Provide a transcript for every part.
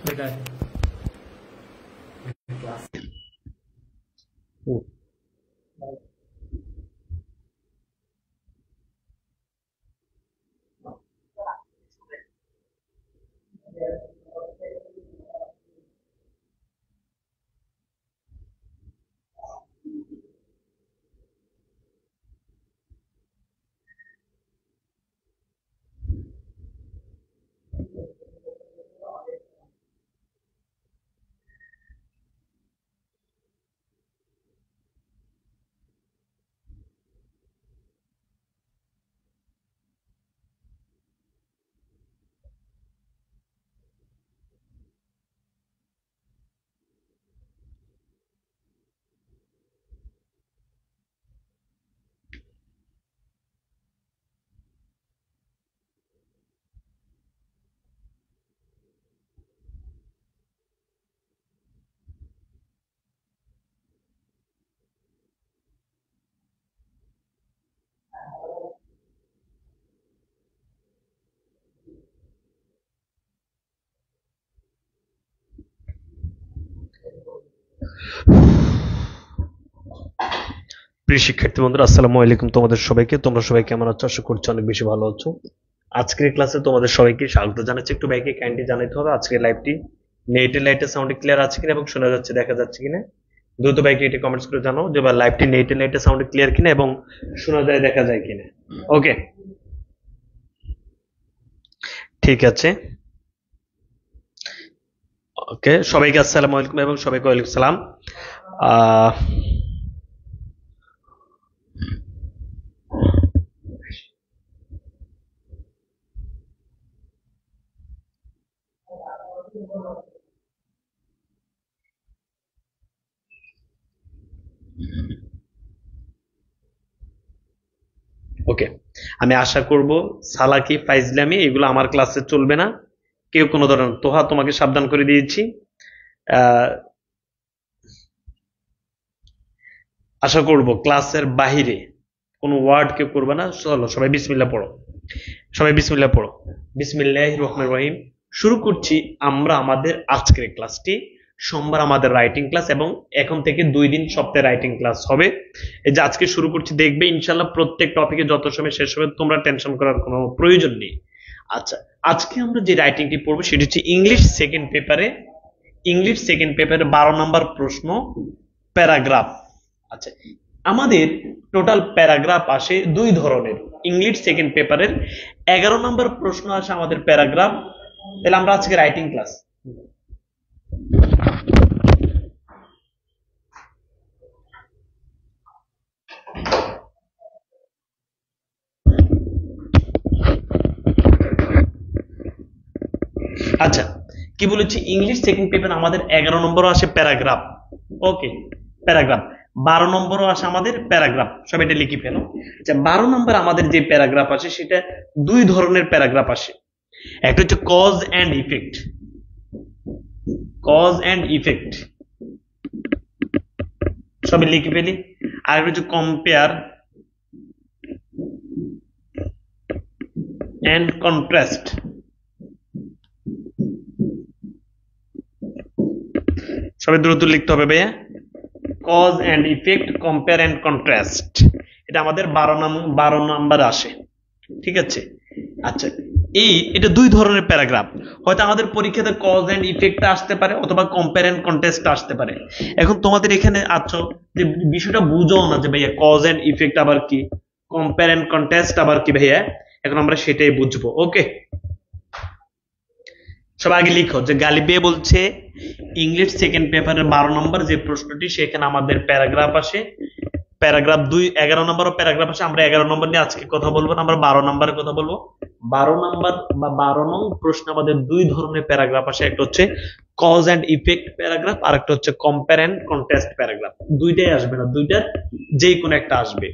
बेटा প্রিয় শিক্ষার্থী বন্ধুরা, আসসালামু আলাইকুম। তোমাদের সবাইকে, তোমরা সবাই কেমন আছো? আশা করছি অনেক বেশি ভালো আছো। আজকের ক্লাসে তোমাদের সবাইকে স্বাগত জানাচ্ছি। একটু ব্যাকে কাইন্ডলি জানাতে হবে আজকের লাইভটি নেটে লাইটে সাউন্ডে ক্লিয়ার আছে কিনা এবং শোনা যাচ্ছে দেখা যাচ্ছে কিনা। দ্রুত ব্যাকে এটি কমেন্টস করে জানাও যে বা লাইভটি নেটে লাইটে সাউন্ডে ক্লিয়ার কিনা এবং শোনা যায় দেখা যায় কিনা। ওকে, ঠিক আছে। ওকে, সবাইকে আসসালামু আলাইকুম এবং সবাইকে ওয়ালাইকুম সালাম। ওকে, আমি আশা করব সালাকি ফাইজলামি এগুলো আমার ক্লাসে চলবে না। কেউ কোনো ধরনের তোহা তোমাকে সাবধান করে দিয়েছি। আশা করব ক্লাসের বাহিরে কোনো ওয়ার্ড কেউ করবে না। চলো সবাই বিসমিল্লাহ পড়ো, সবাই বিসমিল্লাহ পড়ো। বিসমিল্লাহির রহমানির রহিম। শুরু করছি আমরা আমাদের আজকের ক্লাসটি। সোমবার আমাদের রাইটিং ক্লাস এবং এখন থেকে 2 দিন সপ্তাহে রাইটিং ক্লাস হবে। এই যে আজকে শুরু করছি, দেখবে ইনশাল্লাহ প্রত্যেক টপিকে যত সময় শেষ হবে তোমরা টেনশন করার কোনো প্রয়োজন নেই। আচ্ছা, আজকে আমরা যে রাইটিংটি পড়বো সেটি হচ্ছে ইংলিশ সেকেন্ড পেপারে 12 নম্বর প্রশ্ন, প্যারাগ্রাফ। আচ্ছা, আমাদের টোটাল প্যারাগ্রাফ আসে 2 ধরনের। ইংলিশ সেকেন্ড পেপারের 11 নম্বর প্রশ্ন আসে আমাদের প্যারাগ্রাফ। তাহলে আমরা আজকে রাইটিং ক্লাস। আচ্ছা, কি বলেছি, ইংলিশ সেকেন্ড পেপার আমাদের 11 নম্বরও আসে প্যারাগ্রাফ। ওকে, প্যারাগ্রাফ 12 নম্বরও আসে আমাদের প্যারাগ্রাফ। সব এটা লিখে ফেলো। আচ্ছা, 12 নম্বর আমাদের যে প্যারাগ্রাফ আসে সেটা 2 ধরনের প্যারাগ্রাফ আসে। একটা হচ্ছে cause and effect, cause and effect সবই লিখে ফেলি। আর একটা হচ্ছে কম্পেয়ার এন্ড কন্ট্রাস্ট। সবাই দ্রুত লিখতে হবে ভাইয়া। Cause and effect, compare and contrast, এটা আমাদের 12 নাম্বার আসে। ঠিক আছে। আচ্ছা, এটা 2 ধরনের প্যারাগ্রাফ। হয়তো আমাদের পরীক্ষাতে কজ এন্ড ইফেক্ট আসতে পারে অথবা কম্পেয়ার এন্ড কন্ট্রাস্ট আসতে পারে। এখন তোমাদের এখানে আছো যে বিষয়টা বুঝো না যে ভাইয়া কজ এন্ড ইফেক্ট আবার কি, কম্পেয়ার এন্ড কন্ট্রাস্ট আবার কি ভাইয়া। এখন আমরা সেটাই বুঝবো। ওকে, সব আগে লিখো যে গালিবে বলছে ইংলিশ সেকেন্ড পেপারের 12 নম্বর যে প্রশ্নটি সেখানে আমাদের প্যারাগ্রাফ আসে। প্যারাগ্রাফ 11 নম্বর প্যারাগ্রাফ আসে। আমরা 11 নম্বর নিয়ে আজকে কথা বলবো না, আমরা 12 নম্বরের কথা বলবো। 12 নম্বর বা 12 নং প্রশ্ন আমাদের 2 ধরনের প্যারাগ্রাফ আসে। একটা হচ্ছে কজ এন্ড ইফেক্ট প্যারাগ্রাফ, আর একটা হচ্ছে কম্পেয়ার এন্ড কন্ট্রাস্ট প্যারাগ্রাফ। দুইটাই আসবে না, দুইটার যে কোনো একটা আসবে।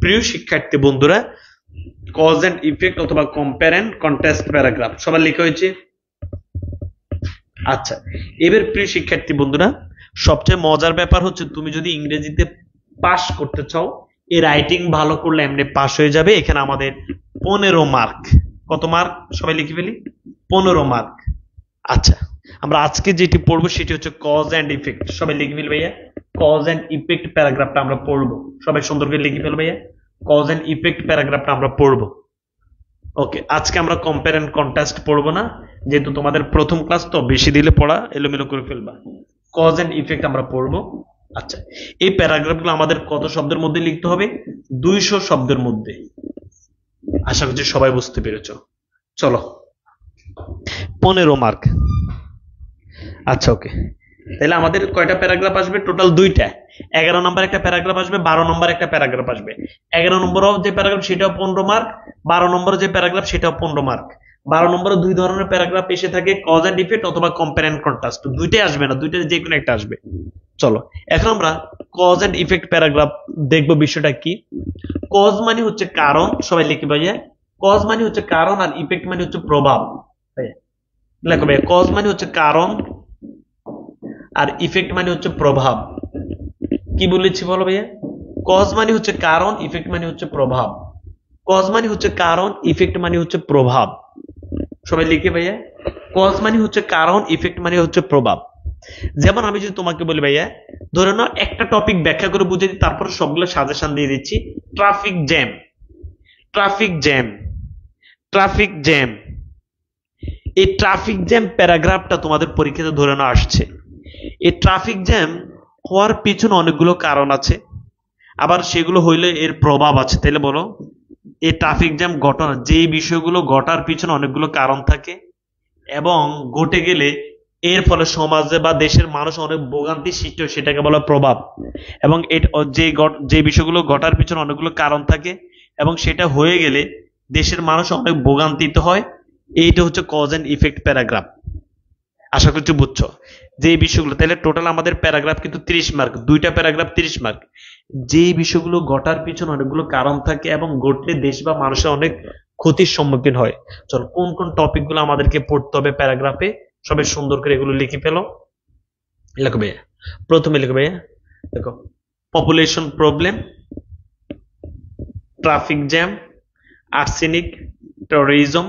প্রিয় শিক্ষার্থী বন্ধুরা, কজ এন্ড ইফেক্ট অথবা কম্পেয়ার এন্ড কন্ট্রাস্ট প্যারাগ্রাফ সবার লেখা হয়েছে। আচ্ছা, এবার প্রিয় শিক্ষার্থী বন্ধুরা, সবচেয়ে মজার ব্যাপার হচ্ছে তুমি যদি ইংরেজিতে পাস করতে চাও, এই রাইটিং ভালো করলে এমনি পাস হয়ে যাবে। এখানে আমাদের 15 মার্ক, কত মার্ক সবাই লিখে ফেলি? 15 মার্ক। আচ্ছা, আমরা আজকে যেটি পড়বো সেটি হচ্ছে কজ অ্যান্ড ইফেক্ট। সবাই লিখে ফেল ভাইয়া, কজ অ্যান্ড ইফেক্ট প্যারাগ্রাফটা আমরা পড়বো। সবাই সুন্দর করে লিখে ফেল ভাইয়া, কজ অ্যান্ড ইফেক্ট প্যারাগ্রাফটা আমরা পড়বো। ওকে, আজকে আমরা কম্পেয়ার এন্ড কন্ট্রাস্ট পড়বো না, যেহেতু তোমাদের প্রথম ক্লাস তো বেশি দিলে পড়া এলোমেলো করে ফেলবা। কজ এন্ড ইফেক্ট আমরা পড়বো। আচ্ছা, এই প্যারাগ্রাফগুলো আমাদের কত শব্দের মধ্যে লিখতে হবে? 200 শব্দের মধ্যে। আশা করছি সবাই বুঝতে পেরেছো। চলো, 15 মার্ক। আচ্ছা ওকে, তাহলে আমাদের কয়টা প্যারাগ্রাফ আসবে? টোটাল 2টা। 11 নম্বর একটা প্যারাগ্রাফ আসবে, 12 নম্বর একটা প্যারাগ্রাফ আসবে। 11 নম্বর যে প্যারাগ্রাফ সেটাও 15 মার্ক, 12 নম্বর যে প্যারাগ্রাফ সেটাও 15 মার্ক। 12 নম্বরে দুই ধরনের প্যারাগ্রাফ এসে থাকে, কজ এন্ড ইফেক্ট অথবা কম্পেয়ার এন্ড কন্ট্রাস্ট। দুইটাই আসবে না, দুইটার যে কোনো একটা আসবে। চলো এখন আমরা কজ এন্ড ইফেক্ট প্যারাগ্রাফ দেখবো। বিষয়টা কি? কজ মানে হচ্ছে কারণ, সবাই লিখে ভাইয়া। কজ মানে হচ্ছে কারণ, আর ইফেক্ট মানে হচ্ছে প্রভাব। লেখো ভাইয়া, কজ মানে হচ্ছে কারণ আর ইফেক্ট মানে হচ্ছে প্রভাব। কি বলেছি বলো ভাইয়া? কজ মানে হচ্ছে কারণ, ইফেক্ট মানে হচ্ছে প্রভাব। কজ মানে হচ্ছে কারণ, ইফেক্ট মানে হচ্ছে প্রভাব। সবাই লিখে ভাইয়া, কজ মানে হচ্ছে কারণ, ইফেক্ট মানে হচ্ছে প্রভাব। যেমন আমি যদি তোমাকে বলি ভাইয়া, ধরে নাও একটা টপিক ব্যাখ্যা করে বুঝে দিই, তারপর সবগুলো সাজেশন দিয়ে দিচ্ছি। Traffic jam, traffic jam, traffic jam. এই ট্রাফিক জ্যাম প্যারাগ্রাফটা তোমাদের পরীক্ষাতে ধরে নাও আসছে। এই ট্রাফিক জ্যাম হওয়ার পিছনে অনেকগুলো কারণ আছে, আবার সেগুলো হইলে এর প্রভাব আছে। তাহলে বলো, এই ট্রাফিক জ্যাম ঘটনা, যে বিষয়গুলো ঘটার পিছনে অনেকগুলো কারণ থাকে এবং ঘটে গেলে এর ফলে সমাজে বা দেশের মানুষ অনেক ভোগান্তি সৃষ্টি হয়, সেটাকে বলা প্রভাব। এবং যে বিষয়গুলো ঘটার পিছনে অনেকগুলো কারণ থাকে এবং সেটা হয়ে গেলে দেশের মানুষ অনেক ভোগান্তিতে হয়, এইটা হচ্ছে কজ এন্ড ইফেক্ট প্যারাগ্রাফ। আশা করছি বুঝছো যে এই বিষয়গুলো। তাহলে টোটাল আমাদের প্যারাগ্রাফ কিন্তু 30 মার্ক, দুইটা প্যারাগ্রাফ 30 মার্ক। যে বিষয়গুলো ঘটার পিছনে অনেকগুলো কারণ থাকে এবং ঘটলে দেশ বা মানুষের অনেক ক্ষতির সম্মুখীন হয়। চলো, কোন কোন টপিক গুলো আমাদেরকে পড়তে হবে প্যারাগ্রাফে, সবাই সুন্দর করে এগুলো লিখে ফেলো। লেখো ভাইয়া, প্রথমে লিখো ভাইয়া, দেখো, population problem, traffic jam, arsenic, terrorism.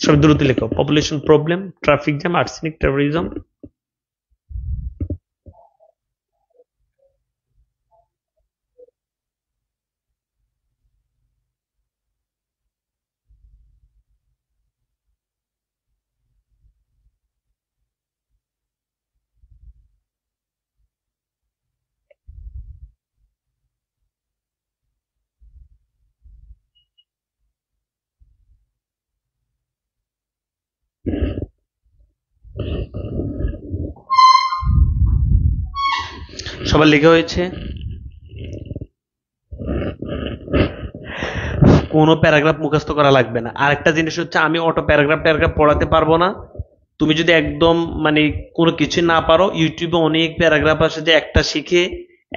সব দ্রুত লেখো, population problem, traffic jam, arsenic, terrorism. সবার লেখা হয়েছে? কোনো প্যারাগ্রাফ মুখস্থ করা লাগবে না। আরেকটা জিনিস হচ্ছে, আমি অটো প্যারাগ্রাফ ট্যারাগ্রাফ পড়াতে পারবো না। তুমি যদি একদম মানে কোনো কিছু না পারো, ইউটিউবে অনেক প্যারাগ্রাফ আছে, যে একটা শিখে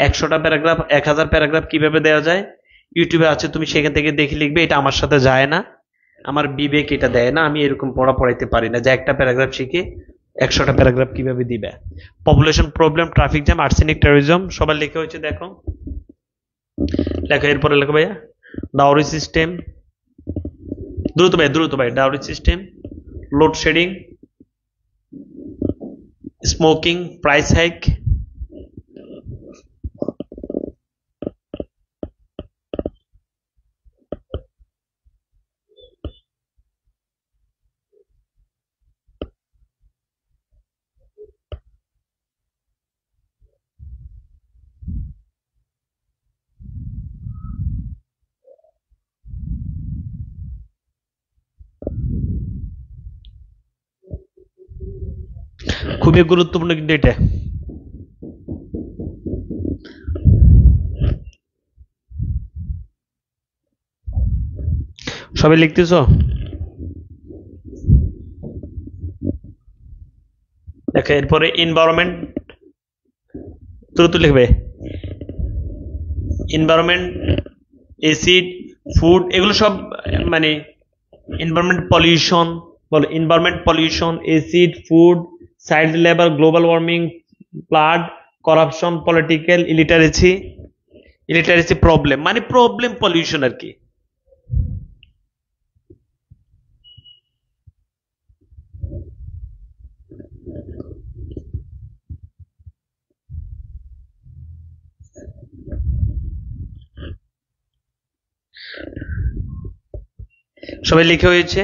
100টা প্যারাগ্রাফ, 1000 প্যারাগ্রাফ কিভাবে দেওয়া যায় ইউটিউবে আছে, তুমি সেখান থেকে দেখে লিখবে। এটা আমার সাথে যায় না, আমার বিবেক এটা দেয় না। আমি এরকম পড়া পড়াইতে পারি না যে একটা প্যারাগ্রাফ শিখে 100টা প্যারাগ্রাফ কিভাবে দিবে। Population problem, traffic jam, arsenic, terrorism সবার লেখা হয়েছে, দেখো লেখো। এরপরে লেখো ভাইয়া, ডাউরি সিস্টেম, দ্রুত ভাই দ্রুত ভাই, dowry system, load shedding, smoking, price hike. খুবই গুরুত্বপূর্ণ কিন্তু এটা। সবাই লিখতেছ? দেখো, এরপরে এনভায়রনমেন্ট, দ্রুত লিখবে। এনভায়রনমেন্ট, এসিড, ফুড, এগুলো সব মানে এনভায়রনমেন্ট পলিউশন, বলো environment pollution, acid, food, child labour, global warming, flood, corruption, political, illiteracy, illiteracy problem, মানে প্রবলেম পলিউশন আর কি। সবাই লিখে হয়েছে?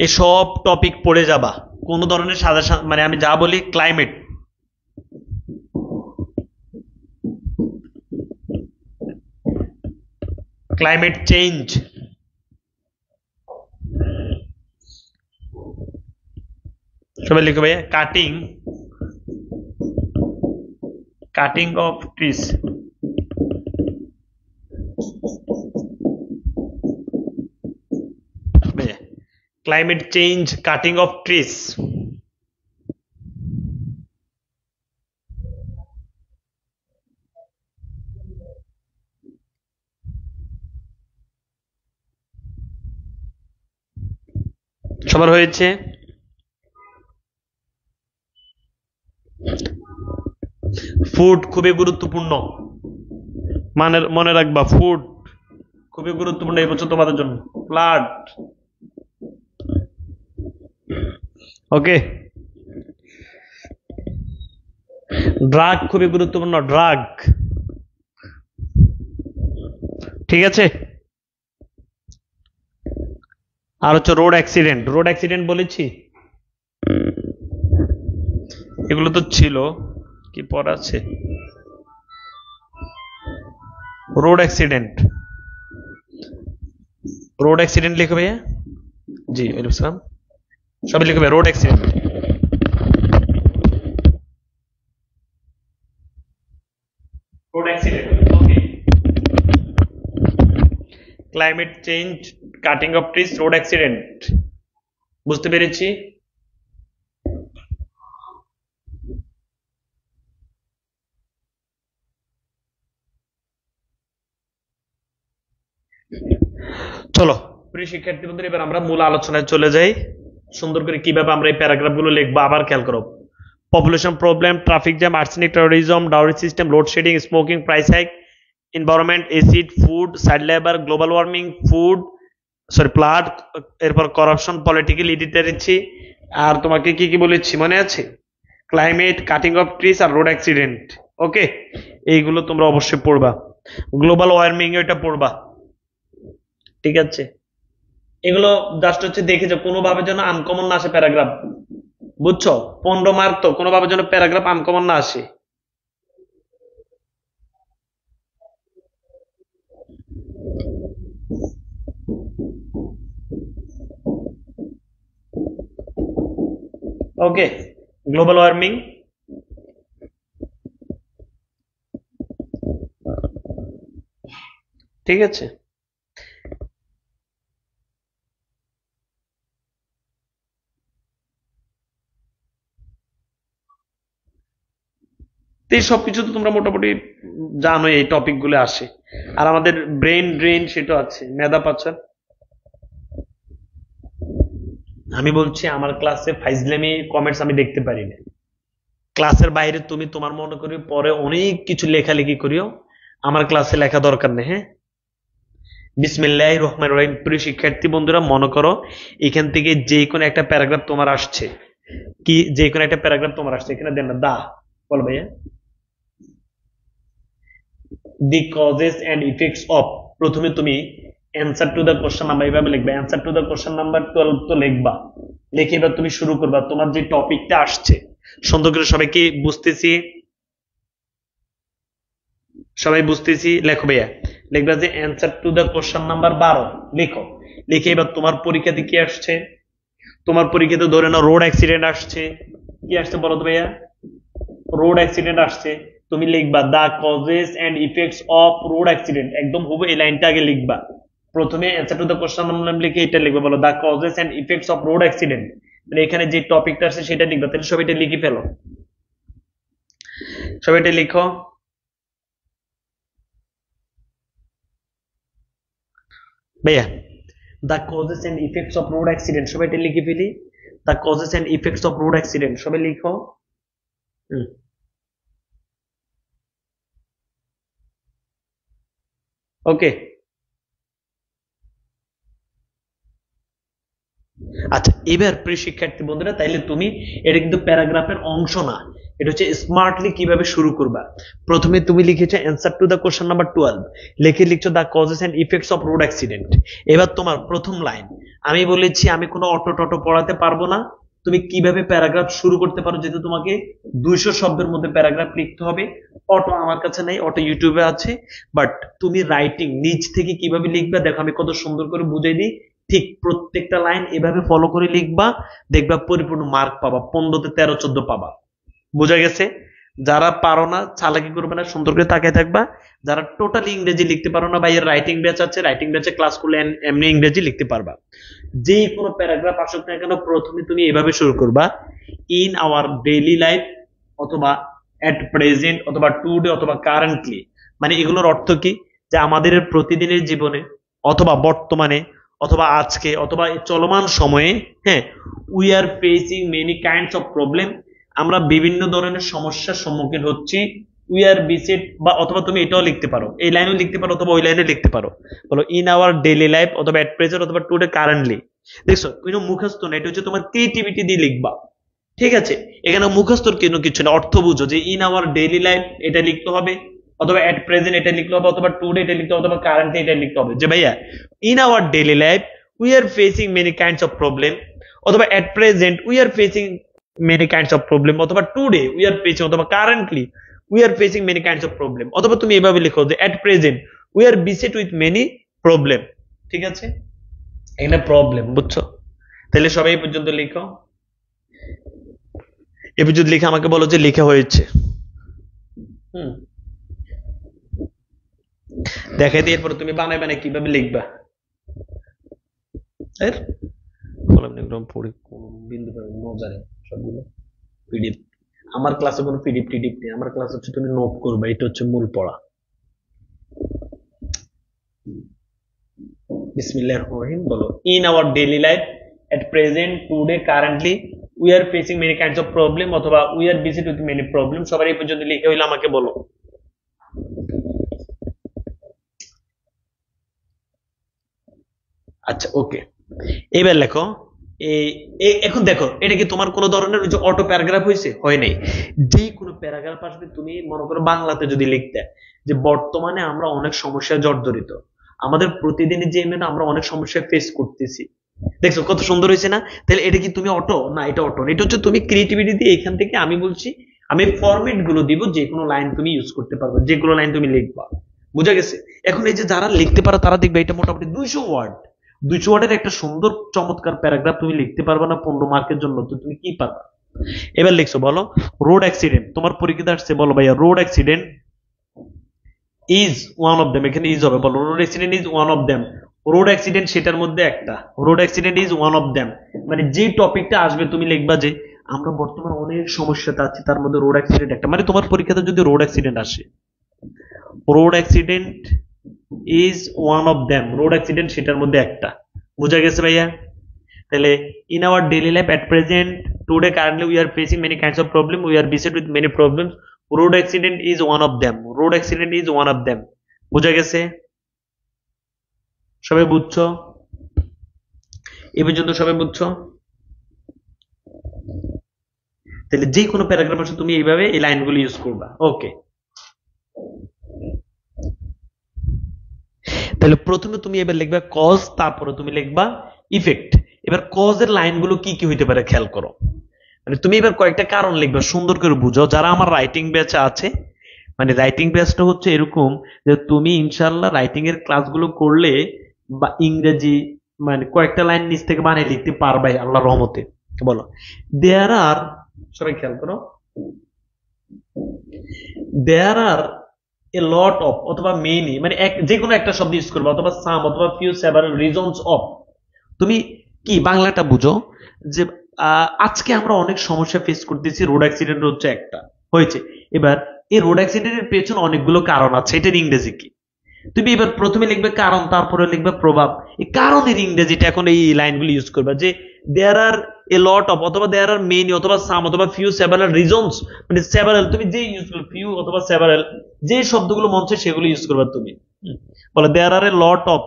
এসব টপিক পড়ে যাবা, কোন ধরনের সাজেশন মানে আমি যা বলি ক্লাইমেট, ক্লাইমেট চেঞ্জ, সবাই লিখো ভাইয়া। Cutting, cutting of trees, climate change, cutting of trees. সবার হয়েছে? ফুড খুবই গুরুত্বপূর্ণ, মানে মনে রাখবা ফুড খুবই গুরুত্বপূর্ণ এই বছর তোমাদের জন্য। ব্লাড, ওকে। ড্রাগ খুবই গুরুত্বপূর্ণ, ড্রাগ, ঠিক আছে। আর হচ্ছে রোড অ্যাক্সিডেন্ট, রোড অ্যাক্সিডেন্ট বলেছি, এগুলো তো ছিল, কি পর আছে? রোড অ্যাক্সিডেন্ট, রোড অ্যাক্সিডেন্ট লিখো ভাইয়া। জি ওয়ালাইকুম সালাম। সবাই লিখবে road accident. Road accident, okay. Climate change, cutting of trees, road accident, বুঝতে পেরেছি। চলো প্রিয় শিক্ষার্থী বন্ধুরা, এবার আমরা মূল আলোচনায় চলে যাই। সুন্দর করে কিভাবে আমরা এই প্যারাগ্রাফ গুলো লিখবো আবার খেয়াল করো। Population problem, traffic jam, arsenic, terrorism, dowry system, load shedding, smoking, price hike, environment, acid, food, child labour, global warming, food flood, এরপর করাপশন, পলিটিক্যাল ইলিটারেসি, আর তোমাকে কি কি বলেছি মনে আছে? ক্লাইমেট, কাটিং অফ ট্রিজ আর রোড অ্যাক্সিডেন্ট, ওকে। এইগুলো তোমরা অবশ্যই পড়বা। গ্লোবাল ওয়ার্মিং এটা পড়বা, ঠিক আছে। এগুলো জাস্ট হচ্ছে দেখে যাও, কোনোভাবে যেন আনকমন না আসে প্যারাগ্রাফ, বুঝছো? 15 মার্ক তো, কোনোভাবে যেন প্যারাগ্রাফ আনকমন না আসে। ওকে, গ্লোবাল ওয়ার্মিং, ঠিক আছে। তো এই সবকিছু তো তোমরা মোটামুটি জানো, এই টপিক গুলো আসে। আর আমাদের ব্রেন ড্রেন সেটা আছে, মেধা পাচার। আমি বলছি আমার ক্লাসে ফাইজলামি কমেন্টস আমি দেখতে পারি না। ক্লাসের বাইরে তুমি তোমার মনে করি পরে অনেক কিছু লেখালেখি করিও, আমার ক্লাসে লেখা দরকার নেই, হ্যাঁ। বিসমিল্লাহির রহমানির রহিম। প্রিয় শিক্ষার্থী বন্ধুরা, মনে করো এখান থেকে যে কোনো একটা প্যারাগ্রাফ তোমার আসছে, কি যে কোনো একটা প্যারাগ্রাফ তোমার আসছে, এখানে দেন না দা, বল ভাইয়া। দি কজেস এন্ড ইফেক্টস অফ, প্রথমে তুমি answer to the question number এইভাবে লিখবে, answer to the question number 12 তো লিখবা। লিখে এবার তুমি শুরু করবা তোমার যে টপিকটা আসছে। সুন্দর করে সবাই কি বুঝতেছি? সবাই বুঝতেছি, লেখো ভাইয়া। লিখবা যে answer to the question number 12 লিখো। লিখে এবার তোমার পরীক্ষাতে কি আসছে, তোমার পরীক্ষাতে ধরে নাও রোড অ্যাক্সিডেন্ট আসছে। কি আসছে বলো তো ভাইয়া? রোড অ্যাক্সিডেন্ট আসছে। তুমি লিখবা the causes and effects of road accident, একদম হুবহু এই লাইনটা আগে লিখবা। প্রথমে অ্যান্সার টু দ্য কোশ্চেন নাম লিখে এটা লিখবে, বলো the causes and effects of road accident. মানে এখানে যে টপিকটা আছে সেটা লিখবা। তাহলে সবাই এটা লিখে ফেলো, সবাই এটা লিখো ভাইয়া। The causes and effects of road accident, সবাই এটা লিখে ফেলি। The causes and effects of road accident, সবাই লিখো। ওকে। আচ্ছা, এবার প্রিয় শিক্ষার্থী বন্ধুরা, তাইলে তুমি এটা কিন্তু প্যারাগ্রাফের অংশ না, এটা হচ্ছে স্মার্টলি কিভাবে শুরু করবা। প্রথমে তুমি লিখেছো answer to the question number 12, লিখছো the causes and effects of road accident. এবার তোমার প্রথম লাইন, আমি বলেছি আমি কোনো অটো টটো পড়াতে পারবো না, তুমি কিভাবে প্যারাগ্রাফ শুরু করতে পারো, যেহেতু তোমাকে 200 শব্দের মধ্যে প্যারাগ্রাফ লিখতে হবে। অটো আমার কাছে নাই, অটো ইউটিউবে আছে, বাট তুমি রাইটিং নিজ থেকে কিভাবে লিখবা দেখো আমি কত সুন্দর করে বুঝাই দিই। ঠিক প্রত্যেকটা লাইন এভাবে ফলো করে লিখবা, দেখবা পরিপূর্ণ মার্ক পাবা, 15তে 13 14 পাবা। বোঝা গেছে? যারা পারো না চালাকি করবে না, সুন্দর করে তাকিয়ে থাকবা। যারা টোটালি ইংরেজি লিখতে পারো না, ভাইয়ের রাইটিং ব্যাচ আছে, রাইটিং ব্যাচে ক্লাস করলে এমনি ইংরেজি লিখতে পারবা। যে কোনো প্যারাগ্রাফ আসুক না কেন, প্রথমে তুমি এভাবে শুরু করবা, ইন আওয়ার ডেইলি লাইফ, অথবা এট প্রেজেন্ট, অথবা টুডে, অথবা কারেন্টলি। মানে এগুলোর অর্থ কি, যে আমাদের প্রতিদিনের জীবনে, অথবা বর্তমানে, অথবা আজকে, অথবা চলমান সময়ে, হ্যাঁ, we are facing many kinds of problem, আমরা বিভিন্ন ধরনের সমস্যার সম্মুখীন হচ্ছি। উই আর বিসেট, বা অথবা তুমি এটাও লিখতে পারো, এই লাইনও লিখতে পারো, অথবা ওই লাইনে লিখতে পারো। বলো ইন আওয়ার ডেইলি লাইফ, অথবা এট প্রেজেন্ট, অথবা টুডে কারেন্টলি। দেখছো কোনো মুখস্থ না, এটা হচ্ছে তোমার ক্রিয়েটিভিটি দিয়ে লিখবা। ঠিক আছে, এখানে মুখস্থর কোনো কিছু না, অর্থ বুঝো যে ইন আওয়ার ডেইলি লাইফ এটা লিখতে হবে, অথবা এট প্রেজেন্ট এটা লিখতে হবে, অথবা টুডে এটা লিখতে হবে, অথবা কারেন্টলি এটা লিখতে হবে। যে ভাইয়া in our daily life we are facing many kinds of problem, অথবা at present we are facing many kinds of problem, অথবা today we are facing, অথবা currently we are facing many kinds of problem, অথবা তুমি এভাবে লিখো যে at present we are beset with many problem। ঠিক আছে, এখানে প্রবলেম, বুঝছো? তাহলে সবাই এই পর্যন্ত লিখো, এই পর্যন্ত লিখে আমাকে বলো যে লেখা হয়েছে। দেখাই দিয়ে এরপরে তুমি বানাই বানাই কিভাবে লিখবা। এর একদম পড়ি বিন্দু মজা নেই, সবগুলো পিডিএফ। আমার ক্লাসে কোনো পিডিএফ টিডিএফ নেই, আমার ক্লাস হচ্ছে তুমি নোট করবে, এটা হচ্ছে মূল পড়া। বিসমিল্লাহির রহমানির রহিম। বলো in our daily life at present today currently we are facing many kinds of problem, অথবা we are besieged with many problem. সবার এই পর্যন্ত লিখে হইলে আমাকে বলো। আচ্ছা ওকে, এবার লেখো। এখন দেখো এটা কি তোমার কোন ধরনের যে অটো প্যারাগ্রাফ হয়েছে? হয় নাই। যে কোনো প্যারাগ্রাফ আসবে, তুমি মনে করো বাংলাতে যদি লিখতে, যে বর্তমানে আমরা অনেক সমস্যায় জর্জরিত, আমাদের প্রতিদিনের যে আমরা অনেক সমস্যা ফেস করতেছি। দেখছো কত সুন্দর হয়েছে না? তাহলে এটা কি তুমি অটো না, এটা অটো, এটা হচ্ছে তুমি ক্রিয়েটিভিটি দিয়ে। এখান থেকে আমি বলছি, আমি ফরম্যাট গুলো দিব, যে কোনো লাইন তুমি ইউজ করতে পারবে, যে কোনো লাইন তুমি লিখবা। বুঝা গেছে? এখন এই যে যারা লিখতে পারো তারা দেখবে এটা মোটামুটি 200 ওয়ার্ড, 200 ওয়ার্ডের একটা সুন্দর চমৎকার প্যারাগ্রাফ তুমি লিখতে পারবে না 15 মার্কের জন্য? তো তুমি কি পারবা? এবার লিখছো, বলো রোড অ্যাক্সিডেন্ট। তোমার পরীক্ষা আসছে, বলো ভাইয়া road accident is one of them. এখানে ইজ হবে, বলো road accident is one of them. Road accident সেটার মধ্যে একটা, road accident is one of them. মানে যে টপিকটা আসবে তুমি লিখবা যে আমরা বর্তমানে অনেক সমস্যাতে আছি, তার মধ্যে রোড অ্যাক্সিডেন্ট একটা। মানে তোমার পরীক্ষাতে যদি রোড অ্যাক্সিডেন্ট আসে, road accident is one of them, road accident সেটার মধ্যে একটা। বুঝা গেছে ভাইয়া? তাহলে in our daily life at present today currently we are facing many kinds of problem, we are beset with many problems, road accident is one of them, road accident is one of them. বুঝা গেছে? সবাই বুঝছো? এ পর্যন্ত সবাই বুঝছো? তাহলে যে কোনো প্যারাগ্রাফ আছে তুমি এইভাবে এই লাইনগুলো ইউজ করবা। ওকে, তাহলে প্রথমে তুমি এবার লিখবা কজ, তারপরে তুমি লিখবা ইফেক্ট। এবার কজের লাইনগুলো কি কি হইতে পারে খেয়াল করো। মানে তুমি এবার কয়েকটা কারণ লিখবা, সুন্দর করে বুঝো। যারা আমার রাইটিং ব্যাচে আছে, মানে রাইটিং ব্যাচটা হচ্ছে এরকম যে তুমি ইনশাল্লাহ রাইটিং এর ক্লাসগুলো করলে বা ইংরেজি মানে কয়েকটা লাইন নিচ থেকে বানিয়ে লিখতে পারবাই আল্লাহর রহমতে। বলো দেয়ার আর, সবাই খেয়াল করো, দেয়ার আর এ লট অফ, অথবা মেনি, মানে যে কোনো একটা শব্দ ইউজ করবে, অথবা সাম, অথবা ফিউ, সেভারাল, রিজনস অফ। তুমি কি বাংলাটা বুঝো যে আজকে আমরা অনেক সমস্যা ফেস করতেছি, রোড অ্যাক্সিডেন্ট হচ্ছে একটা হয়েছে। এবার এই রোড অ্যাক্সিডেন্টের পেছনে অনেকগুলো কারণ আছে, এটার ইংরেজি কি? তুমি এবার প্রথমে লিখবে কারণ, তারপরে লিখবে প্রভাব। এই কারণের ইংরেজিটা এখন এই লাইনগুলো ইউজ করবে, যে দেয়ার আর এ লট অফ, অথবা দেয়ার আর মেনি, অথবা সাম, অথবা ফিউ, সেভারাল, রিজনস। মানে সেভারাল তুমি যে ইউজ করবে, ফিউ অথবা সেভারাল, যে শব্দগুলো মন চায় সেগুলো ইউজ করবে তুমি। বলে দেয়ার আর এ লট অফ,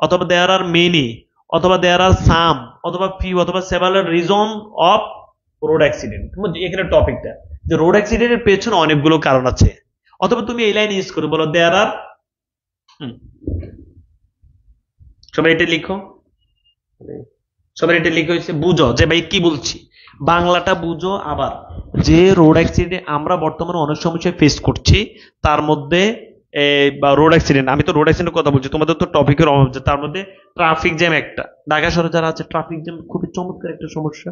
অথবা দেয়ার আর মেনি, অথবা দেয়ার আর সাম অথবা ফিউ অথবা several reason of road accident. এখানে টপিকটা যে রোড অ্যাক্সিডেন্টের পেছনে অনেকগুলো কারণ আছে। অথবা তুমি এই লাইন ইউজ করে বলো দেয়ার আর, সবাই এটা লিখো, সবাই এটা লিখে হয়েছে, বুঝো যে ভাই কি বলছি, বাংলাটা বুঝো। আবার যে রোড অ্যাক্সিডেন্ট আমরা বর্তমানে অনেক সমস্যা ফেস করছি, তার মধ্যে বা রোড অ্যাক্সিডেন্ট, আমি তো রোড অ্যাক্সিডেন্টের কথা বলছি, তোমাদের তো টপিকের অভাব আছে, তার মধ্যে ট্রাফিক জ্যাম একটা। ঢাকা শহরে যারা আছে, ট্রাফিক জ্যাম খুবই চমৎকার একটা সমস্যা।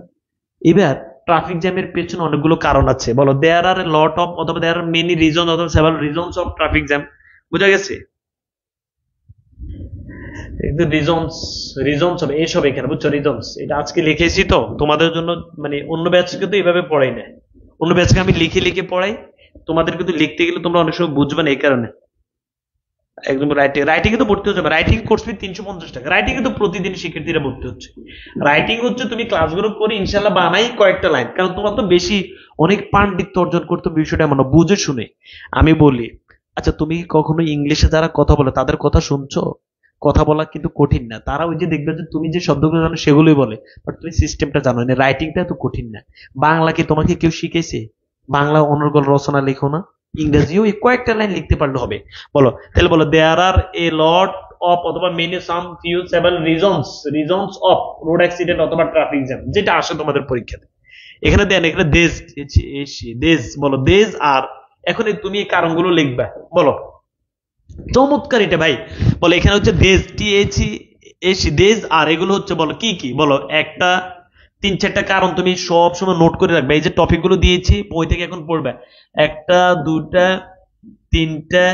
এবার ট্রাফিক জ্যামের পেছনে অনেকগুলো কারণ আছে, বলো দেয়ার আর লট অফ অথবা দেয়ার আর মেনি রিজন অথবা several reasons of traffic jam. বুঝা গেছে? রিজনস, রিজনস হবে এসব এখানে, বুঝছো? রিজনস এটা আজকে লিখেছি তো তোমাদের জন্য, মানে অন্য ব্যাচকে কিন্তু এইভাবে পড়াই না, অন্য ব্যাচকে আমি লিখে লিখে পড়াই, তোমাদের কিন্তু লিখতে গেলে তোমরা অনেক সময় বুঝবে না, এই কারণে একদম রাইটিং, রাইটিং এ তো ভর্তি হচ্ছে, রাইটিং কোর্স ফি 350 টাকা, রাইটিং এ তো প্রতিদিন শিক্ষার্থীরা ভর্তি হচ্ছে। রাইটিং হচ্ছে তুমি ক্লাসগুলো করে ইনশাল্লাহ বানাই কয়েকটা লাইন, কারণ তোমার তো বেশি অনেক পাণ্ডিত্য অর্জন করতে বিষয়টা এমন না, বুঝে শুনে। আমি বলি, আচ্ছা তুমি কখনো ইংলিশে যারা কথা বলে তাদের কথা শুনছো? কথা বলা কিন্তু কঠিন না, তারা ওই যে দেখবে যে তুমি যে শব্দগুলো জানো সেগুলোই বলে, বাট তুমি সিস্টেমটা জানো না। রাইটিংটা তো কঠিন না। বাংলা কি তোমাকে কেউ শিখেছে? বাংলা অনর্গল রচনা লেখো না, ইংরেজিও এই কয়েকটা লাইন লিখতে পারলে হবে। বলো তাহলে, বলো দেয়ার আর এ লট অফ অথবা many some few several reasons, reasons of road accident অথবা ট্রাফিক জ্যাম, যেটা আসে তোমাদের পরীক্ষাতে। এখানে দেন, এখানে দেশ, দেশ, বলো দেশ আর, এখন তুমি এই কারণগুলো লিখবা। বলো, চমৎকার এটা ভাই। বলো এখানে হচ্ছে দেশ, টিএইচি এসি, দেশ আর, এগুলো হচ্ছে বলো কি কি, বলো একটা 3-4টা কারণ তুমি সব সময় নোট করে রাখবে। এই যে টপিক গুলো দিয়েছি বই থেকে এখন পড়বে, 1টা 2টা 3টা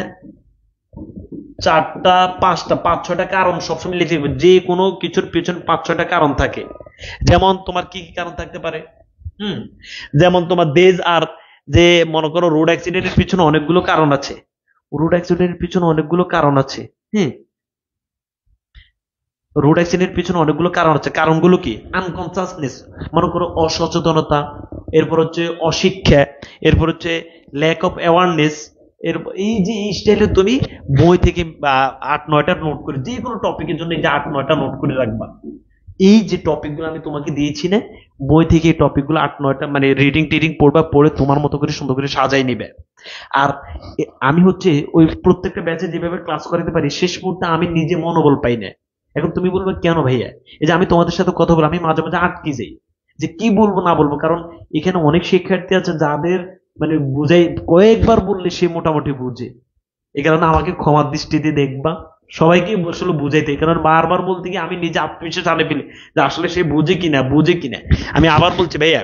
4টা 5টা 5-6টা কারণ সবসময় লিখে রাখবে। যে কোনো কিছুর পিছনে 5-6টা কারণ থাকে। যেমন তোমার কি কি কারণ থাকতে পারে? হুম, যেমন তোমার দেশ আর, যে মনে করো রোড অ্যাক্সিডেন্টের পিছনে অনেকগুলো কারণ আছে, রোড অ্যাক্সিডেন্টের পিছনে অনেকগুলো কারণ আছে। হ্যাঁ, রোড অ্যাক্সিডেন্টের পিছনে অনেকগুলো কারণ আছে। কারণগুলো কি? আনকনসাসনেস, মনে করো অসচেতনতা, এরপর হচ্ছে অশিক্ষা, এরপর হচ্ছে ল্যাক অফ অ্যাওয়ারনেস। এর এই যে এই স্টাইলে তুমি বই থেকে 8-9টা নোট করে, যে কোনো টপিকের জন্য এই যে 8-9টা নোট করে রাখবা। এই যে টপিকগুলো আমি তোমাকে দিয়েছি না, বই থেকে এই টপিকগুলো 8-9টা মানে রিডিং টিডিং পড়বা, পড়ে তোমার মতো করে সুন্দর করে সাজাই নিবে। আর আমি হচ্ছে ওই প্রত্যেকটা ব্যাচে যেভাবে ক্লাস করাতে পারি, শেষ মুহূর্তে আমি নিজে মনোবল পাই না। এখন তুমি বলবে কেন ভাইয়া? এই যে আমি তোমাদের সাথে কথা বলে আমি মাঝে মাঝে আটকে যাই, যে কি বলবো না বলবো, কারণ এখানে অনেক শিক্ষার্থী আছে যাদের মানে বুঝাই কয়েকবার বললে সে মোটামুটি বুঝে। এই কারণে আমাকে ক্ষমার দৃষ্টিতে দেখবা, সবাইকে আসলে বুঝাইতে, কারণ বারবার বলতে গিয়ে আমি নিজে আত্মবিশ্বাস হারিয়ে ফেলি যে আসলে সে বুঝে কিনা, বুঝে কিনা। আমি আবার বলছি ভাইয়া,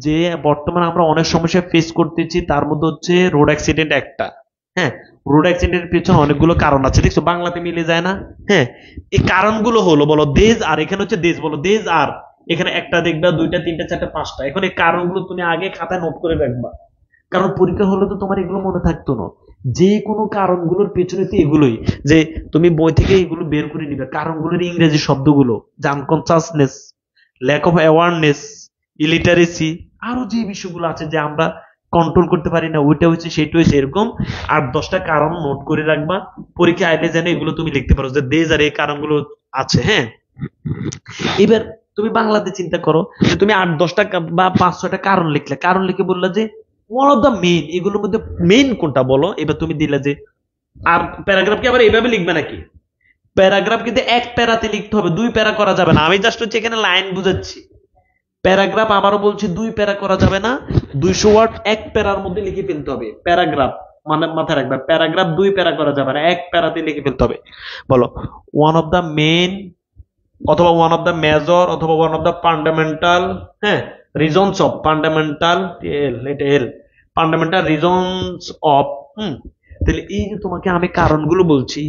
যে বর্তমানে আমরা অনেক সমস্যা ফেস করতেছি, তার মধ্যে হচ্ছে রোড অ্যাক্সিডেন্ট একটা। হ্যাঁ, রোড অ্যাক্সিডেন্টের পেছনে অনেকগুলো কারণ আছে, দেখছো বাংলাতে মিলে যায় না? হ্যাঁ, এই কারণগুলো হলো, বলো দেশ আর, এখানে হচ্ছে দেশ, বলো দেশ আর, এখানে একটা দেখবা 2টা 3টা 4টা 5টা। এখন এই কারণগুলো তুমি আগে খাতায় নোট করে রাখবা, কারণ পরীক্ষা হলে তো তোমার এগুলো মনে থাকতো না। যে কোনো কারণগুলোর পেছনে তো এগুলোই, যে তুমি বই থেকে এগুলো বের করে নিবে, কারণগুলোর ইংরেজি শব্দগুলো, আনকনসাসনেস, ল্যাক অফ অ্যাওয়ারনেস, ইলিটারেসি, আরো যে বিষয়গুলো আছে যে আমরা কন্ট্রোল করতে পারি না, ওইটা হচ্ছে সেটা হচ্ছে এরকম 8-10টা কারণ নোট করে রাখবা, পরীক্ষা আইলে যেন এগুলো তুমি লিখতে পারো যে দেশ আর এই কারণগুলো আছে। হ্যাঁ, এবার তুমি বাংলাতে চিন্তা করো যে তুমি 8-10টা বা 5-6টা কারণ লিখলে, কারণ লিখে বললা যে ওয়ান অফ দ্য মেইন, এগুলোর মধ্যে মেইন কোনটা বলো। এবার তুমি দিলে যে, আর প্যারাগ্রাফ কি আবার এইভাবে লিখবে নাকি? প্যারাগ্রাফ কিন্তু এক প্যারাতে লিখতে হবে, 2 প্যারা করা যাবে না। আমি জাস্ট হচ্ছে এখানে লাইন বুঝাচ্ছি। প্যারাগ্রাফ আবারও বলছি 2 প্যারা করা যাবে না, 200 ওয়ার্ড এক প্যারার মধ্যে লিখে ফেলতে হবে। প্যারাগ্রাফ মানে মাথায় রাখবে, প্যারাগ্রাফ 2 প্যারা করা যাবে না, এক প্যারাতে লিখে ফেলতে হবে। বলো ওয়ান অফ দ্য মেইন অথবা ওয়ান অফ দ্য মেজর অথবা ওয়ান অফ দ্য ফান্ডামেন্টাল, হ্যাঁ, রিজনস অফ ফান্ডামেন্টাল, এটা এল, ফান্ডামেন্টাল রিজনস অফ। তাহলে এই যে তোমাকে আমি কারণগুলো বলছি,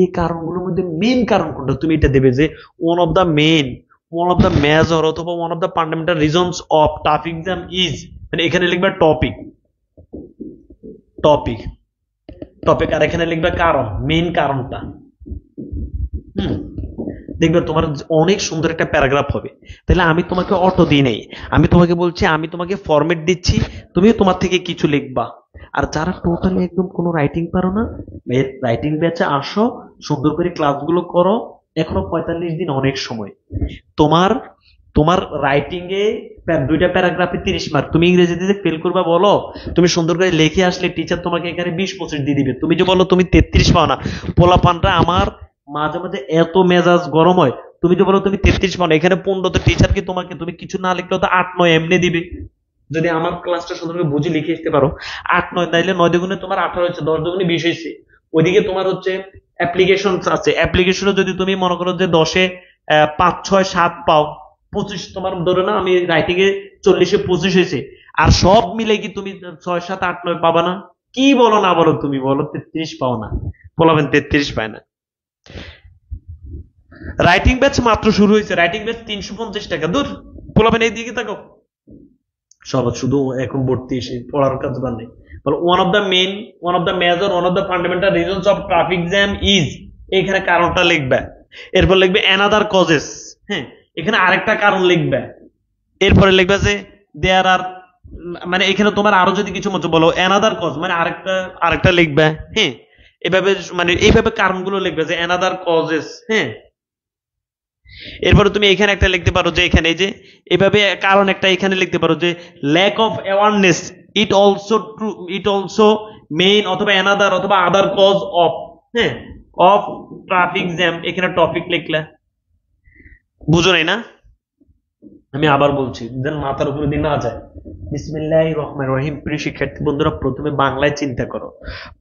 এই কারণগুলোর মধ্যে মেইন কারণ কোনটা তুমি এটা দেবে যে one of the main, one of the major অথবা one of the fundamental reasons of traffic jam is, মানে এখানে লিখবে টপিক, টপিক, টপিক, আর এখানে লিখবে কারণ, মেইন কারণটা। হুম, দেখবে তোমার অনেক সুন্দর একটা প্যারাগ্রাফ হবে। তাহলে আমি তোমাকে অটো দিই নাই, আমি তোমাকে বলছি, আমি তোমাকে ফরম্যাট দিচ্ছি, তুমি তোমার থেকে কিছু লিখবা। আর যারা টোটালি একদম কোনো রাইটিং পারো না, রাইটিং ব্যাচে আসো, সুন্দর করে ক্লাসগুলো করো, এখনো 45 দিন অনেক সময়। তোমার তোমার রাইটিং এ দুইটা প্যারাগ্রাফে 30 মার্ক, তুমি ইংরেজিতে যে ফেল করবা বলো, তুমি সুন্দর করে লিখে আসলে টিচার তোমাকে এখানে 20-25 দিয়ে দিবে। তুমি যে বলো তুমি 33 পাও না, পোলাপানরা আমার মাঝে মাঝে এত মেজাজ গরম হয়। তুমি যে বলো তুমি 33 পাও না, এখানে 15 তো টিচার কি তোমাকে, তুমি কিছু না লিখলেও তো 8-9 এমনি দিবে। যদি আমার ক্লাসটা সুন্দর করে বুঝে লিখে আসতে পারো, 8-9 তাইলে 9 দুগুণে তোমার 18 হচ্ছে, 10 দুগুণে 20 হয়েছে। ওইদিকে তোমার হচ্ছে অ্যাপ্লিকেশন আছে, অ্যাপ্লিকেশনে যদি তুমি মনে করো যে 10-এ 5-6-7 পাও, 25 তোমার ধরে না, আমি রাইটিং এ 40-এ 25 হয়েছে, আর সব মিলে কি তুমি 6-7-8-9 পাবা না? কি বলো না বলো, তুমি বলো 33 পাও না, বলবেন 33 পায় না। রাইটিং ব্যাচ মাত্র শুরু হয়েছে, রাইটিং ব্যাচ 350 টাকা, দূর বলবেন এইদিকে থাকো, সব শুধু এখন ভর্তি এসে পড়ার কাজ বাদ নেই। One of the main, one of the major, one of the fundamental reasons of traffic jam is, এখানে কারণটা লিখবে, এরপর লিখবে অ্যানাদার কজেস, হ্যাঁ এখানে আরেকটা কারণ লিখবে, এরপরে লিখবে যে দেয়ার আর, মানে এখানে তোমার আরো যদি কিছু মতো বলো অ্যানাদার কজ মানে আরেকটা, আরেকটা লিখবে, হ্যাঁ এভাবে, মানে এইভাবে কারণগুলো লিখবে যে অ্যানাদার কজেস, হ্যাঁ। এরপরে তুমি এখানে একটা লিখতে পারো যে এখানে এই যে এভাবে কারণ একটা এখানে লিখতে পারো যে lack of awareness, it also true, it also main অথবা অ্যানাদার অথবা আদার কজ অফ, হ্যাঁ অফ ট্রাফিক জ্যাম, এখানে টপিক লিখলে। বুঝো নাই না? আমি আবার বলছি যেন মাথার উপরে দিয়ে না যায়। বিসমিল্লাহির রহমানির রহিম। প্রিয় শিক্ষার্থী বন্ধুরা, প্রথমে বাংলায় চিন্তা করো।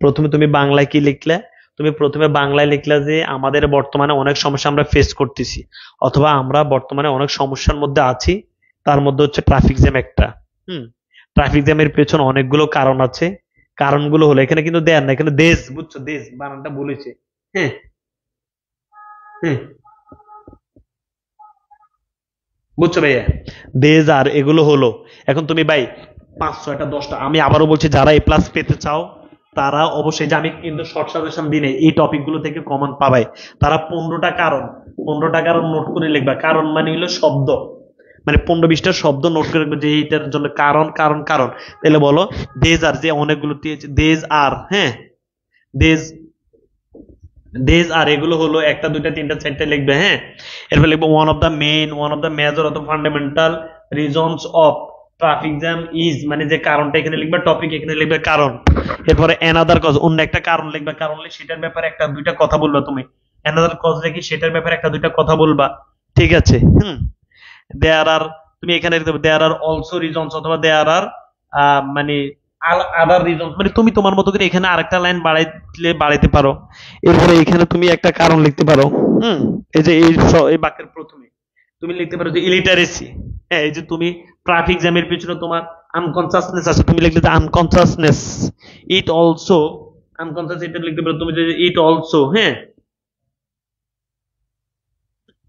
প্রথমে তুমি বাংলায় কি লিখলে? তুমি প্রথমে বাংলায় লিখলা যে আমাদের বর্তমানে অনেক সমস্যা আমরা ফেস করতেছি, অথবা আমরা বর্তমানে অনেক সমস্যার মধ্যে আছি, তার মধ্যে হচ্ছে ট্রাফিক জ্যাম একটা। হুম, ট্রাফিক জ্যামের পেছনে অনেকগুলো কারণ আছে। কারণগুলো হলো, এখানে কিন্তু দেয়ার না, এখানে দেশ, বুঝছো, দেশ বানানটা বলেছে। হ্যাঁ, হ্যাঁ, বুঝছো ভাইয়া, দেজ আর এগুলো হলো। এখন তুমি ভাই 5-6টা 10টা, আমি আবারও বলছি যারা এ প্লাস পেতে চাও তারা অবশ্যই, যে আমি কিন্তু শর্ট সাজেশন দিনে এই টপিক গুলো থেকে কমন পাবাই, তারা 15টা কারণ, 15টা কারণ নোট করে লিখবা। কারণ মানে হলো শব্দ, মানে 15-20টা শব্দ নোট করে রাখবে যে এইটার জন্য কারণ কারণ কারণ। তাহলে বলো দেজ আর, যে অনেকগুলো দেজ আর, হ্যাঁ দেজ, দেজ আর এগুলো হলো 1-2-3-4 লিখবে, হ্যাঁ। এরপর লিখবো one of the main, one of the major অথবা fundamental reasons of traffic jam is, মানে যে কারণটা এখানে লিখবে, টপিক এখানে লিখবে কারণ। এরপরে অ্যানাদার কজ, অন্য একটা কারণ লিখবে, কারণ লিখে সেটার ব্যাপারে 1-2টা কথা বলবা তুমি। অ্যানাদার কজ লিখে সেটার ব্যাপারে 1-2টা কথা বলবা, ঠিক আছে। দেয়ার আর, তুমি এখানে দেয়ার আর অলসো রিজনস অথবা দেয়ার আর মানে আদার রিজন, মানে তুমি তোমার মতো করে এখানে আরেকটা লাইন বাড়াইলে বাড়াইতে পারো। এরপরে এখানে তুমি একটা কারণ লিখতে পারো। হুম, এই যে এই বাক্যের প্রথমে তুমি লিখতে পারো যে ইলিটারেসি, হ্যাঁ এই যে তুমি ট্রাফিক জ্যামের পিছনে তোমার আনকনসাসনেস আছে, তুমি লিখলে যে আনকনসাসনেস, ইট অলসো, আনকনসাস এটা লিখতে পারো তুমি যে ইট অলসো, হ্যাঁ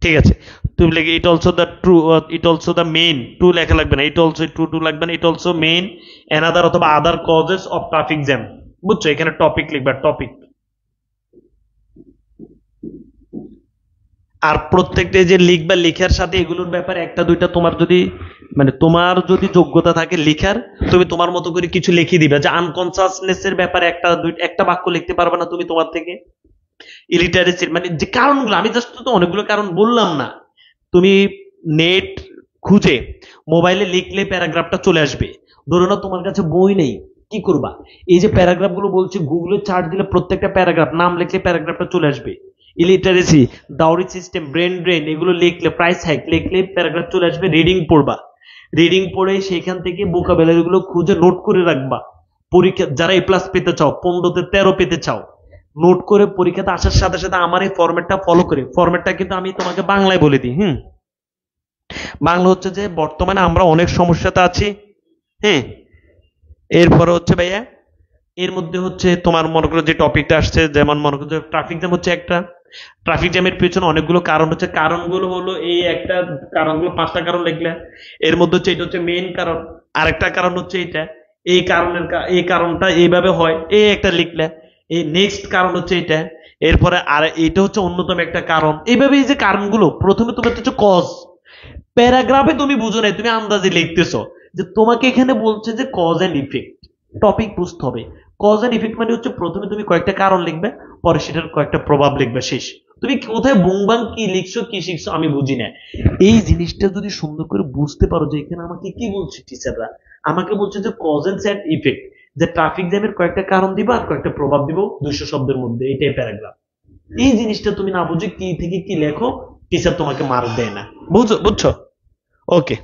ঠিক আছে। তুমি লিখে it also the true, it also the main, টু লেখা লাগবে না, ইট অলসো টু টু লাগবে না, ইট অলসো মেইন অ্যানাদার অথবা আদার কজেস অফ ট্রাফিক জ্যাম, বুঝছো, এখানে টপিক লিখবা, টপিক। আর প্রত্যেকটা যে লিখবা, লেখার সাথে এগুলোর ব্যাপারে 1-2টা তোমার যদি, মানে তোমার যদি যোগ্যতা থাকে লেখার, তুমি তোমার মতো করে কিছু লিখে দিবে। যে আনকনসাসনেস এর ব্যাপারে একটা বাক্য লিখতে পারবে না তুমি তোমার থেকে। ইলিটারেসির মানে যে কারণগুলো, আমি জাস্ট তো অনেকগুলো কারণ বললাম না, তুমি নেট খুঁজে মোবাইলে লিখলে প্যারাগ্রাফটা চলে আসবে। ধরো না তোমার কাছে বই নেই, কি করবা? এই যে প্যারাগ্রাফ গুলো বলছি, গুগলে চার্জ দিলে প্রত্যেকটা প্যারাগ্রাফ নাম লিখলে প্যারাগ্রাফটা চলে আসবে। Illiteracy, dowry system, brain drain এগুলো লিখলে, প্রাইস হ্যাক লিখলে প্যারাগ্রাফ চলে আসবে। রিডিং পড়বা, রিডিং পড়ে সেখান থেকে ভোকাবুলারি গুলো খুঁজে নোট করে রাখবা। পরীক্ষা যারা এ প্লাস পেতে চাও, 15-তে 13 পেতে চাও, নোট করে পরীক্ষাতে আসার সাথে সাথে আমার এই ফরম্যাটটা ফলো করে, ফরম্যাটটা কিন্তু আমি তোমাকে বাংলায় বলে দিই। বাংলা হচ্ছে যে বর্তমানে আমরা অনেক সমস্যাতে আছি, হ্যাঁ। এরপরে হচ্ছে ভাইয়া, এর মধ্যে হচ্ছে তোমার মনে করো যে টপিকটা আসছে, যেমন মনে করো ট্রাফিক জ্যাম হচ্ছে একটা, ট্রাফিক জ্যামের পিছনে অনেকগুলো কারণ হচ্ছে, কারণগুলো হলো এই একটা, কারণগুলো 5টা কারণ লিখলে, এর মধ্যে হচ্ছে এটা হচ্ছে মেইন কারণ, আরেকটা কারণ হচ্ছে এটা, এই কারণের এই কারণটা এইভাবে হয়, এই একটা লিখলে, এই নেক্সট কারণ হচ্ছে এটা, এরপরে আর এটা হচ্ছে অন্যতম একটা কারণ। এইভাবে এই যে কারণগুলো, প্রথমে তুমি হচ্ছে কজ, প্যারাগ্রাফে তুমি বুঝো নাই, তুমি আন্দাজে লিখতেছো যে তোমাকে এখানে বলছে যে কজ এন্ড ইফেক্ট, টপিক বুঝতে হবে। কজ এন্ড ইফেক্ট মানে হচ্ছে প্রথমে তুমি কয়েকটা কারণ লিখবে, পরে সেটার কয়েকটা প্রভাব লিখবে, শেষ। তুমি কোথায় বুংবাং কি লিখছো কি শিখছো আমি বুঝি না। এই জিনিসটা যদি সুন্দর করে বুঝতে পারো যে এখানে আমাকে কি বলছে টিচাররা, আমাকে বলছে যে কজ এন্ড ইফেক্ট, যে ট্রাফিক জ্যামের কয়েকটা কারণ দিবা আর কয়েকটা প্রভাব দিব 200 শব্দের মধ্যে, এটাই প্যারাগ্রাফ। এই জিনিসটা তুমি না বুঝে কি থেকে কি লেখো, টিচার তোমাকে মার্ক দেয় না। বুঝছো বুঝছো? ওকে,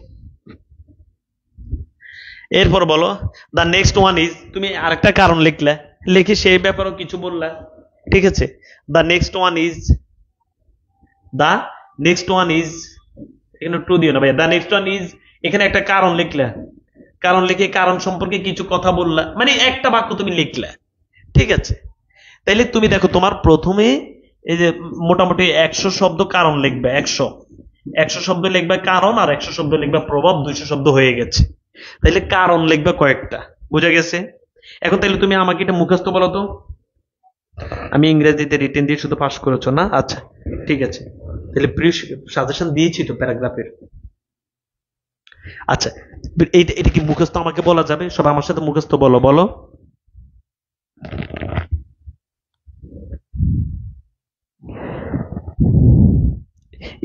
এরপর বলো দ্য নেক্সট ওয়ান ইজ, তুমি আরেকটা কারণ লিখলে, লিখে সেই ব্যাপারেও কিছু বললা, ঠিক আছে। The next one is, the next one is, এখানে টু দিও না ভাই, দ্য নেক্সট ওয়ান ইজ, এখানে একটা কারণ লিখলে, কারণ লিখে কারণ সম্পর্কে কিছু কথা বললা, মানে একটা বাক্য তুমি লিখলে, ঠিক আছে। তাইলে তুমি দেখো তোমার প্রথমে এই যে মোটামুটি 100 শব্দ কারণ লিখবে, 100 শব্দ লিখবে কারণ, আর 100 শব্দ লিখবে প্রভাব, 200 শব্দ হয়ে গেছে। তাইলে কারণ লিখবে কয়েকটা, বুঝা গেছে? এখন তাইলে তুমি আমাকে এটা মুখস্থ বলো তো। আমি ইংরেজিতে রিটেন দিয়ে শুধু পাস করেছো না? আচ্ছা ঠিক আছে, তাহলে প্রিয় সাজেশন দিয়েছি তো প্যারাগ্রাফের। আচ্ছা, এটা কি মুখস্থ আমাকে বলা যাবে? সবাই আমার সাথে মুখস্থ বলো, বলো।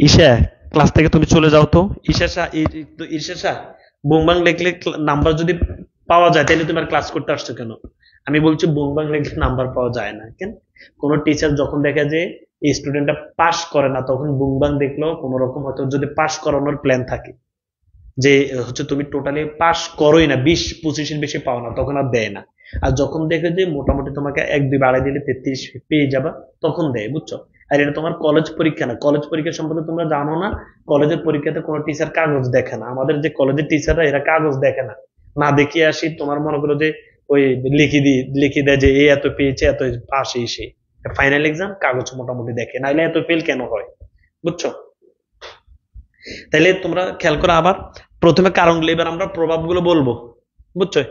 ঈশা, ক্লাস থেকে তুমি চলে যাও তো। ঈশা, বুংবাং লিখলে নাম্বার যদি পাওয়া যায় তাহলে তুমি আর ক্লাস করতে আসছো কেন? আমি বলছি বুংবাং লিখলে নাম্বার পাওয়া যায় না কেন? কোন টিচার যখন দেখে যে এই স্টুডেন্টটা পাস করে না, তখন বুংবাং দেখলো কোন রকম হয়তো যদি পাস করানোর প্ল্যান থাকে, যে হচ্ছে তুমি টোটালি পাস করোই না, 20-25 বেশি পাও না, তখন আর দেয় না। আর যখন দেখে যে মোটামুটি তোমাকে 1-2 বাড়াই দিলে 33 পেয়ে যাবা, তখন দেয়, বুঝছো? আর এটা তোমার কলেজ পরীক্ষা না, কলেজ পরীক্ষা সম্পর্কে তোমরা জানো না। কলেজের পরীক্ষাতে কোনো টিচার কাগজ দেখে না, আমাদের যে কলেজের টিচাররা এরা কাগজ দেখে না, না দেখিয়ে আসি তোমার মনে করো যে ওই লিখে দেয় যে এ এত পেয়েছে, এত পাস, এই সেই। ফাইনাল এক্সাম কাগজ মোটামুটি দেখে, নাইলে এত ফেল কেন হয়, বুঝছো? তাইলে তোমরা খেয়াল করো আবার, প্রথমে কারণগুলো, এবার আমরা প্রভাবগুলো বলবো, বুঝছো?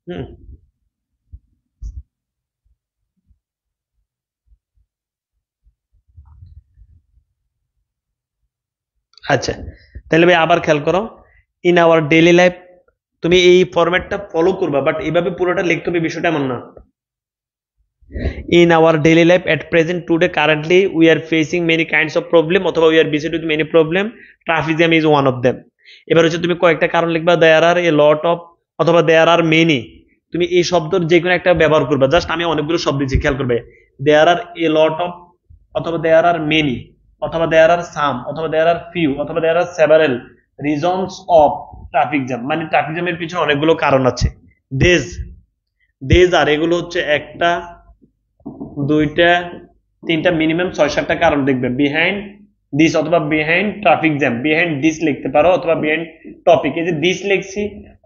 হুম, আচ্ছা, তাহলে ভাই আবার খেয়াল করো, ইন আওয়ার ডেইলি লাইফ, তুমি এই ফরম্যাটটা ফলো করবা, বাট এইভাবে পুরোটা লিখতে হবে বিষয়টা এমন না। In our daily life at present today currently we are facing many kinds of problem, অথবা we are besieged with many problem, traffic jam is one of them. এবার হচ্ছে তুমি কয়েকটা কারণ লিখবা, দেয়ার আর এ লট অফ, অথবা দেয়ার আর মেনি, তুমি এই শব্দের যে কোনো একটা ব্যবহার করবা। জাস্ট আমি অনেকগুলো শব্দ দিচ্ছি, খেয়াল করবে। দেয়ার আর এ লট অফ, অথবা দেয়ার আর মেনি, অথবা দেয়ার আর সাম, অথবা দেয়ার আর ফিউ, অথবা there are several reasons of traffic jam, মানে ট্রাফিক জ্যামের পিছনে অনেকগুলো কারণ আছে। দেজ, দেজ আর এগুলো হচ্ছে একটা, দুইটা, তিনটা, মিনিমাম 6-7টা কারণ দেখবে বিহাইন্ড দিস, অথবা behind traffic jam, behind this লিখতে পারো, অথবা বিহাইন্ড টপিক, এই যে দিস লিখছি,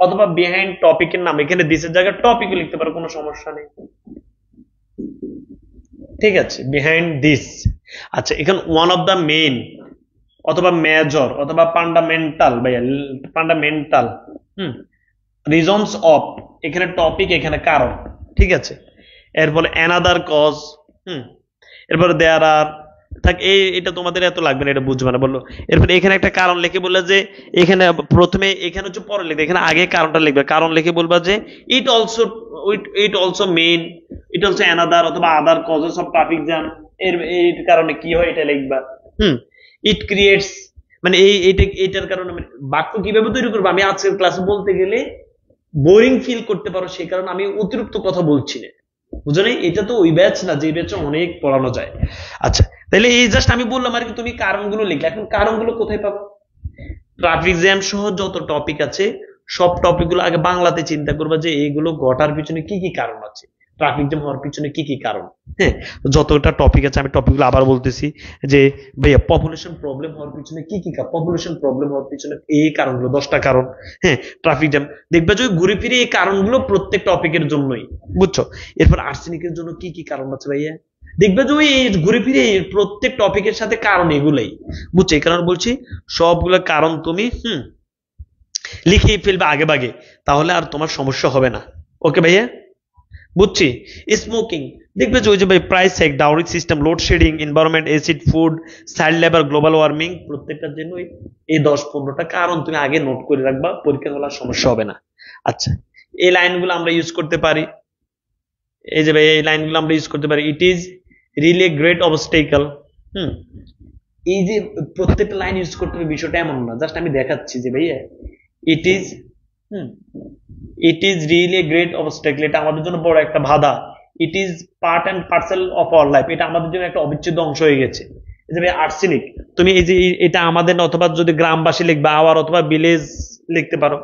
অথবা বিহাইন্ড টপিকের নাম, এখানে দিসের জায়গায় টপিক লিখতে পারো, কোনো সমস্যা নেই, ঠিক আছে, বিহাইন্ড দিস। আচ্ছা, এখানে ওয়ান অফ দা মেইন, অথবা মেজর, অথবা ফান্ডামেন্টাল, ভাইয়া ফান্ডামেন্টাল, হুম, রিজনস অফ, এখানে টপিক, এখানে কারণ, ঠিক আছে। এরপরে অ্যানাদার কজ, হুম, এরপরে দেয়ার আর, থাক এটা তোমাদের এত লাগবে না, এটা বুঝবে না, বললো। এরপরে এখানে একটা কারণ লিখে বললে যে এখানে প্রথমে, এখানে হচ্ছে পরে লিখবে, এখানে আগে কারণটা লিখবে, কারণ লিখে বলবা যে it also, it also main, it also another, অথবা আদার কজেস অফ ট্রাফিক জ্যাম, এর কারণে কি হয় এটা লিখবা। হুম, ইট ক্রিয়েটস, মানে এইটার কারণে, মানে বাক্য কিভাবে তৈরি করবো, আমি আজকের ক্লাসে বলতে গেলে বোরিং ফিল করতে পারো, সেই কারণে আমি অতিরিক্ত কথা বলছি না, বুঝো নাই? এটা তো ওই ব্যাচ না যে ব্যাচে অনেক পড়ানো যায়। আচ্ছা, তাহলে এই জাস্ট আমি বললাম আর কি, তুমি কারণগুলো লিখলে। এখন কারণগুলো কোথায় পাবো? ট্রাফিক জ্যাম সহ যত টপিক আছে সব টপিক গুলো আগে বাংলাতে চিন্তা করবা, যে এইগুলো ঘটার পিছনে কি কি কারণ আছে, ট্রাফিক জ্যাম হওয়ার পিছনে কি কি কারণ। হ্যাঁ, যতটা টপিক আছে আমি টপিকগুলো আবার বলতেছি, যে ভাইয়া পপুলেশন প্রবলেম হওয়ার পিছনে কি কি, পপুলেশন প্রবলেম হওয়ার পিছনে এই কারণগুলো, 10টা কারণ। হ্যাঁ, ট্রাফিক জ্যাম দেখবে যে ঘুরে ফিরে এই কারণগুলো প্রত্যেক টপিকের জন্যই, বুঝছো? এরপর আর্সেনিকের জন্য কি কি কারণ আছে ভাইয়া, দেখবে যে ওই ঘুরে ফিরে প্রত্যেক টপিকের সাথে কারণ এগুলাই, বুঝছো? এই কারণে বলছি সবগুলো কারণ তুমি লিখেই ফেলবে আগে ভাগে, তাহলে আর তোমার সমস্যা হবে না। ওকে ভাইয়া, বুঝছি। স্মোকিং, দেখবে যে ওই যে ভাই price hike, dowry system, load shedding, environment, acid food, child labour, global warming, প্রত্যেকটার জন্য এই 10-15টা কারণ তুমি আগে নোট করে রাখবা, পরীক্ষা হলে সমস্যা হবে না। আচ্ছা, এই লাইনগুলো আমরা ইউজ করতে পারি, এই যে ভাই এই লাইনগুলো আমরা ইউজ করতে পারি, it is really a great obstacle. Hmm, এই যে প্রত্যেকটা লাইন ইউজ করতে হবে বিষয়টা এমন না, জাস্ট আমি দেখাচ্ছি যে ভাইয়া it is, hmm, it is really a great obstacle, এটা আমাদের জন্য বড় একটা বাধা। It is part and parcel of our life, এটা আমাদের জন্য একটা অবিচ্ছেদ্য অংশ হয়ে গেছে। এই যে ভাই আর্সেনিক, তুমি এই যে এটা আমাদের, অথবা যদি গ্রামবাসী লিখবা আওয়ার, অথবা ভিলেজ লিখতে পারো,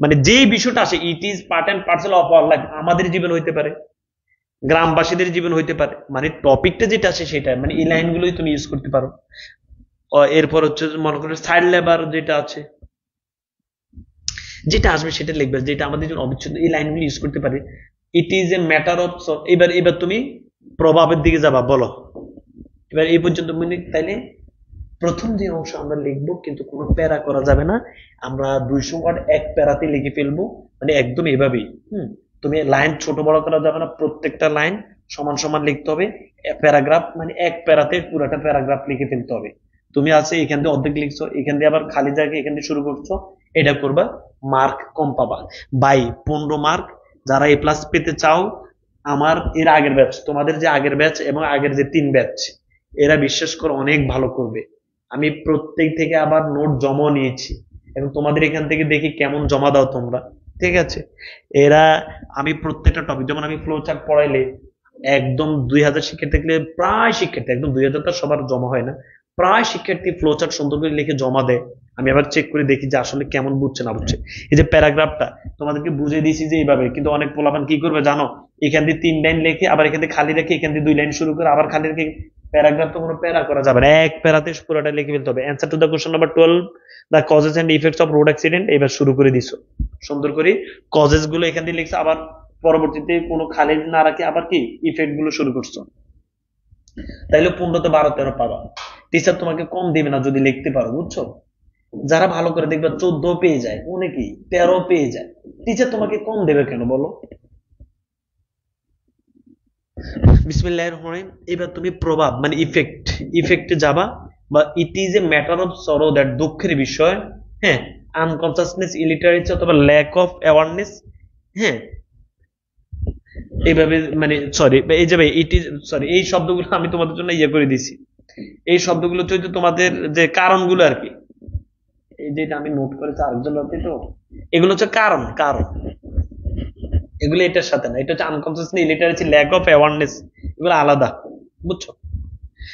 মানে যেই বিষয়টা আসে it is part and parcel of our life, আমাদের জীবন হইতে পারে, গ্রামবাসীদের জীবন হইতে পারে, মানে টপিকটা যেটা আছে সেটা, মানে এই লাইনগুলোই তুমি ইউজ করতে পারো। এরপর হচ্ছে মনে করো সাইড লেবার যেটা আছে, যেটা আসবে সেটা লিখবে, যেটা আমাদের জন্য অবিচ্ছেদ্য, এই লাইনগুলো ইউজ করতে পারি। It is a matter of, এবার এবার তুমি প্রভাবের দিকে যাবা, বলো এবার এই পর্যন্ত মনে, তাইলে প্রথম যে অংশ আমরা লিখবো কিন্তু কোনো প্যারা করা যাবে না, আমরা 200 ওয়ার্ড এক প্যারাতে লিখে ফেলবো, মানে একদম এভাবেই। তুমি লাইন ছোট বড় করা যাবে না, প্রত্যেকটা লাইন সমান সমান লিখতে হবে। প্যারাগ্রাফ মানে এক প্যারাতে পুরাটা প্যারাগ্রাফ লিখে ফেলতে হবে। তুমি আছে এখান দিয়ে অর্ধেক লিখছো, এখান দিয়ে আবার খালি জায়গা এখান দিয়ে শুরু করছো, এটা করবা, মার্ক কম পাবা। বাই 15 মার্ক যারা এ প্লাস পেতে চাও, আমার এর আগের ব্যাচ, তোমাদের যে আগের ব্যাচ এবং আগের যে 3 ব্যাচ, এরা বিশ্বাস করো অনেক ভালো করবে। আমি প্রত্যেক থেকে আবার নোট জমা নিয়েছি, এবং তোমাদের এখান থেকে দেখি কেমন জমা দাও তোমরা, ঠিক আছে। এরা, আমি প্রত্যেকটা টপিক, যেমন আমি ফ্লো চার্ট পড়াইলে একদম 2000 শিক্ষার্থী থাকলে প্রায় শিক্ষার্থী, একদম 2000 তো সবার জমা হয় না, প্রায় শিক্ষার্থী ফ্লো চার্ট সুন্দর করে লিখে জমা দেয়। আমি আবার চেক করে দেখি যে আসলে কেমন বুঝছে না বুঝছে। এই যে প্যারাগ্রাফটা তোমাদেরকে বুঝিয়ে দিয়েছি যে এইভাবে, কিন্তু অনেক পোলাপান কি করবে জানো, এখান দিয়ে 3 লাইন লিখে আবার এখান দিয়ে খালি রেখে এখান দিয়ে 2 লাইন শুরু করে আবার খালি রেখে, প্যারাগ্রাফ তো কোনো প্যারা করা যাবে না, এক প্যারাতে পুরোটা লিখে ফেলতে হবে। Answer to the question number 12, the causes and effects of road accident, এবার শুরু করে দিছো সুন্দর করে, কজেস গুলো এখান দিয়ে লিখছো, আবার পরবর্তীতে কোনো খালি না রাখে আবার কি ইফেক্ট গুলো শুরু করছো, তাইলে 15 তে 12-13 পাবা। টিচার তোমাকে কম দিবে না যদি লিখতে পারো, বুঝছো। যারা ভালো করে দেখবে 14 পেয়ে যায়, অনেকেই 13 পেয়ে যায়, টিচার তোমাকে কম দেবে কেন বলো। বিসমিল্লাহির রহমানির রহিম। এবার তুমি প্রভাব মানে ইফেক্টে যাবা, বা it is a matter of sorrow that, দুঃখের বিষয়, হ্যাঁ, আনকনসাসনেস, ইলিটারেসি অথবা ল্যাক অফ অ্যাওয়ারনেস, হ্যাঁ, এইভাবে মানে সরি এই যে ভাই ইট ইজ, সরি এই শব্দগুলো আমি তোমাদের জন্য ইয়ে করে দিছি, এই শব্দগুলো হচ্ছে তোমাদের যে কারণগুলো আর কি, এই যেটা আমি নোট করেছি আরেকজন লোকে, তো এগুলো হচ্ছে কারণ, এগুলো এটার সাথে না, এটা হচ্ছে আনকনসাসনেস, ইলিটারেসি, ল্যাক অফ অ্যাওয়ারনেস, এগুলো আলাদা, বুঝছো।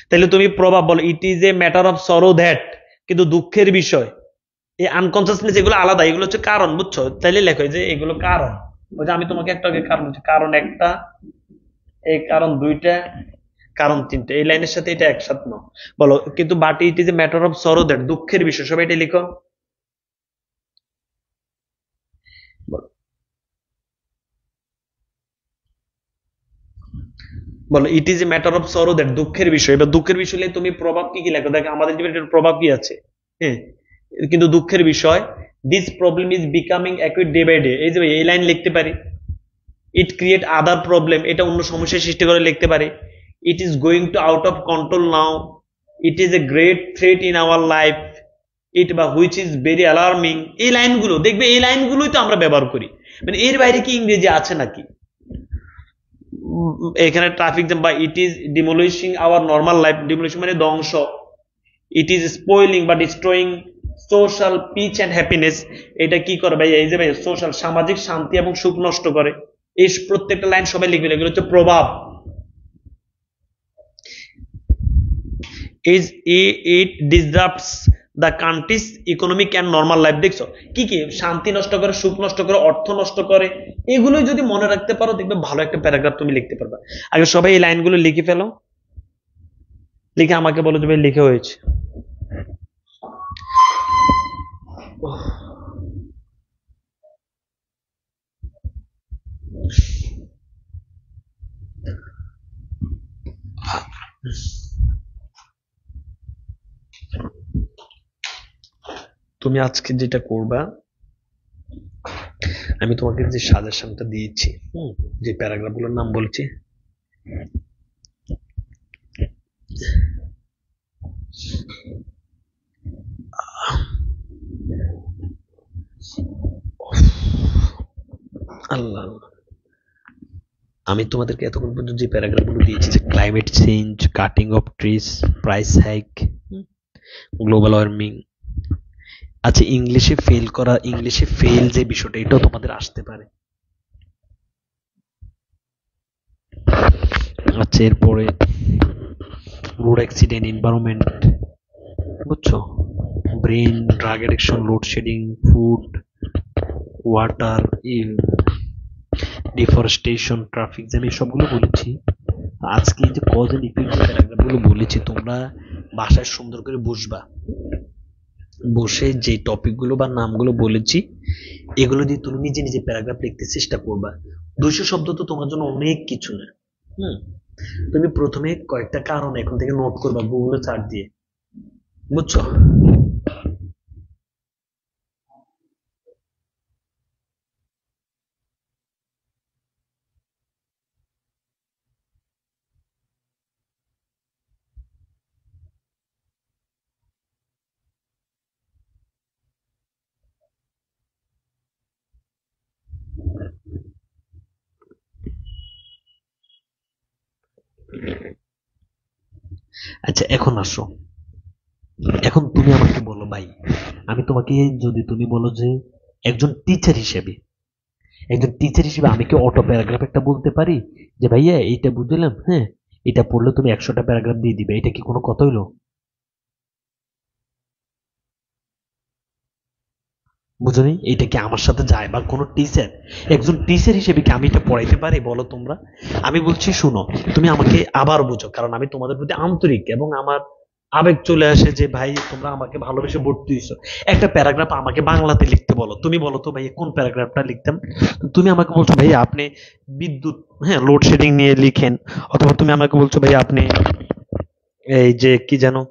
তাহলে তুমি প্রভাব বলো, ইট is a matter of sorrow that, কিন্তু দুঃখের বিষয়, এই আনকনসাসনেস এগুলো আলাদা, এগুলো হচ্ছে কারণ, বুঝছো। তাইলে লেখো যে এগুলো কারণ, ওই যে আমি তোমাকে একটা আগে কারণ বলছি, কারণ একটা, এই কারণ দুইটা, কারণ তিনটা, এই লাইনের সাথে এটা একসাথে নাও, বলো কিন্তু but it is a matter of sorrow that, দুঃখের বিষয়, সবাই এটা লিখো, বলো বলো ইট is a matter of sorrow that, দুঃখের বিষয়। এবার দুঃখের বিষয় হলে তুমি প্রভাব কি কি লেখো, দেখো আমাদের জীবনে এটার প্রভাব কি আছে, হ্যাঁ, কিন্তু দুঃখের বিষয়, this problem is becoming acute day by day, এই যে এই লাইন লিখতে পারি। ইট ক্রিয়েট আদার প্রবলেম, এটা অন্য সমস্যার সৃষ্টি করে লিখতে পারি। It is going to out of control now, it is a great threat in our life, it বা হুইচ ইজ ভেরি অ্যালার্মিং, এই লাইনগুলো দেখবে, এই লাইনগুলোই তো আমরা ব্যবহার করি, মানে এর বাইরে কি ইংরেজি আছে নাকি। এখানে ট্রাফিক জ্যাম, বা it is demolishing our normal life, demolishing মানে ধ্বংস, ইট ইজ স্পয়েলিং বা destroying social peace and happiness, এটা কি করে ভাই, এই যে ভাই সোশ্যাল, সামাজিক শান্তি এবং সুখ নষ্ট করে। এই প্রত্যেকটা লাইন সবাই লিখবে, এগুলো হচ্ছে প্রভাব। Is it disrupts the country's economic and normal life, দেখছো কি কি শান্তি নষ্ট করে, সুখ নষ্ট করে, অর্থ নষ্ট করে, এগুলোই যদি মনে রাখতে পারো দেখবে ভালো একটা প্যারাগ্রাফ তুমি লিখতে পারবে। আগে সবাই এই লাইনগুলো লিখে ফেলো, লিখে আমাকে বলো যে ভাই লিখে হয়েছে। তুমি আজকে যেটা করবা, আমি তোমাকে যে সাজেশনটা দিয়েছি, যে প্যারাগ্রাফ গুলোর নাম বলছি, আল্লাহ, আমি তোমাদেরকে এতক্ষণ পর্যন্ত যে প্যারাগ্রাফগুলো দিয়েছি, যে climate change, cutting of trees, price hike, global warming, আচ্ছা ইংলিশে ফেল যে বিষয়টা, এটাও তোমাদের আসতে পারে। আচ্ছা, এরপরে রোড অ্যাক্সিডেন্ট, এনভায়রনমেন্ট, বুঝছো, brain, drug addiction, load shedding, food, water, deforestation, traffic jam, সবগুলো বলেছি। আজকে যে কজ এন্ড ইফেক্ট যে প্যারাগ্রাফগুলো বলেছি, তোমরা বাসায় সুন্দর করে বসবা, বসে যে টপিকগুলো বা নামগুলো বলেছি এগুলো দিয়ে তুমি নিজে নিজে প্যারাগ্রাফ লিখতে চেষ্টা করবা। 200 শব্দ তো তোমার জন্য অনেক কিছু না। তুমি প্রথমে কয়েকটা কারণ এখন থেকে নোট করবা গুগলে সার্চ দিয়ে, বুঝছো? আচ্ছা, এখন আসো, এখন তুমি আমাকে বলো ভাই, আমি তোমাকে যদি তুমি বলো যে একজন টিচার হিসেবে আমি কি অটো প্যারাগ্রাফ একটা বলতে পারি যে ভাইয়া এইটা বুঝলাম, হ্যাঁ এটা পড়লে তুমি 100টা প্যারাগ্রাফ দিয়ে দিবে, এটা কি কোনো কথা হইলো? বুঝনি, এটা কি আমার সাথে যায়? বা কোনো টিচার, একজন টিচার হিসেবে কি আমি এটা পড়াইতে পারি বলো তোমরা? আমি বলছি শুনো, তুমি আমাকে আবার বুঝো, কারণ আমি তোমাদের প্রতি আন্তরিক এবং আমার আবেগ চলে আসে যে ভাই তোমরা আমাকে ভালোবেসে ভর্তি হইছো। একটা প্যারাগ্রাফ আমাকে বাংলাতে লিখতে বলো, তুমি বলো তো ভাই কোন প্যারাগ্রাফটা লিখতাম। তুমি আমাকে বলছো ভাই আপনি বিদ্যুৎ, হ্যাঁ, লোডশেডিং নিয়ে লিখেন, অথবা তুমি আমাকে বলছো ভাই আপনি এই যে কি জানো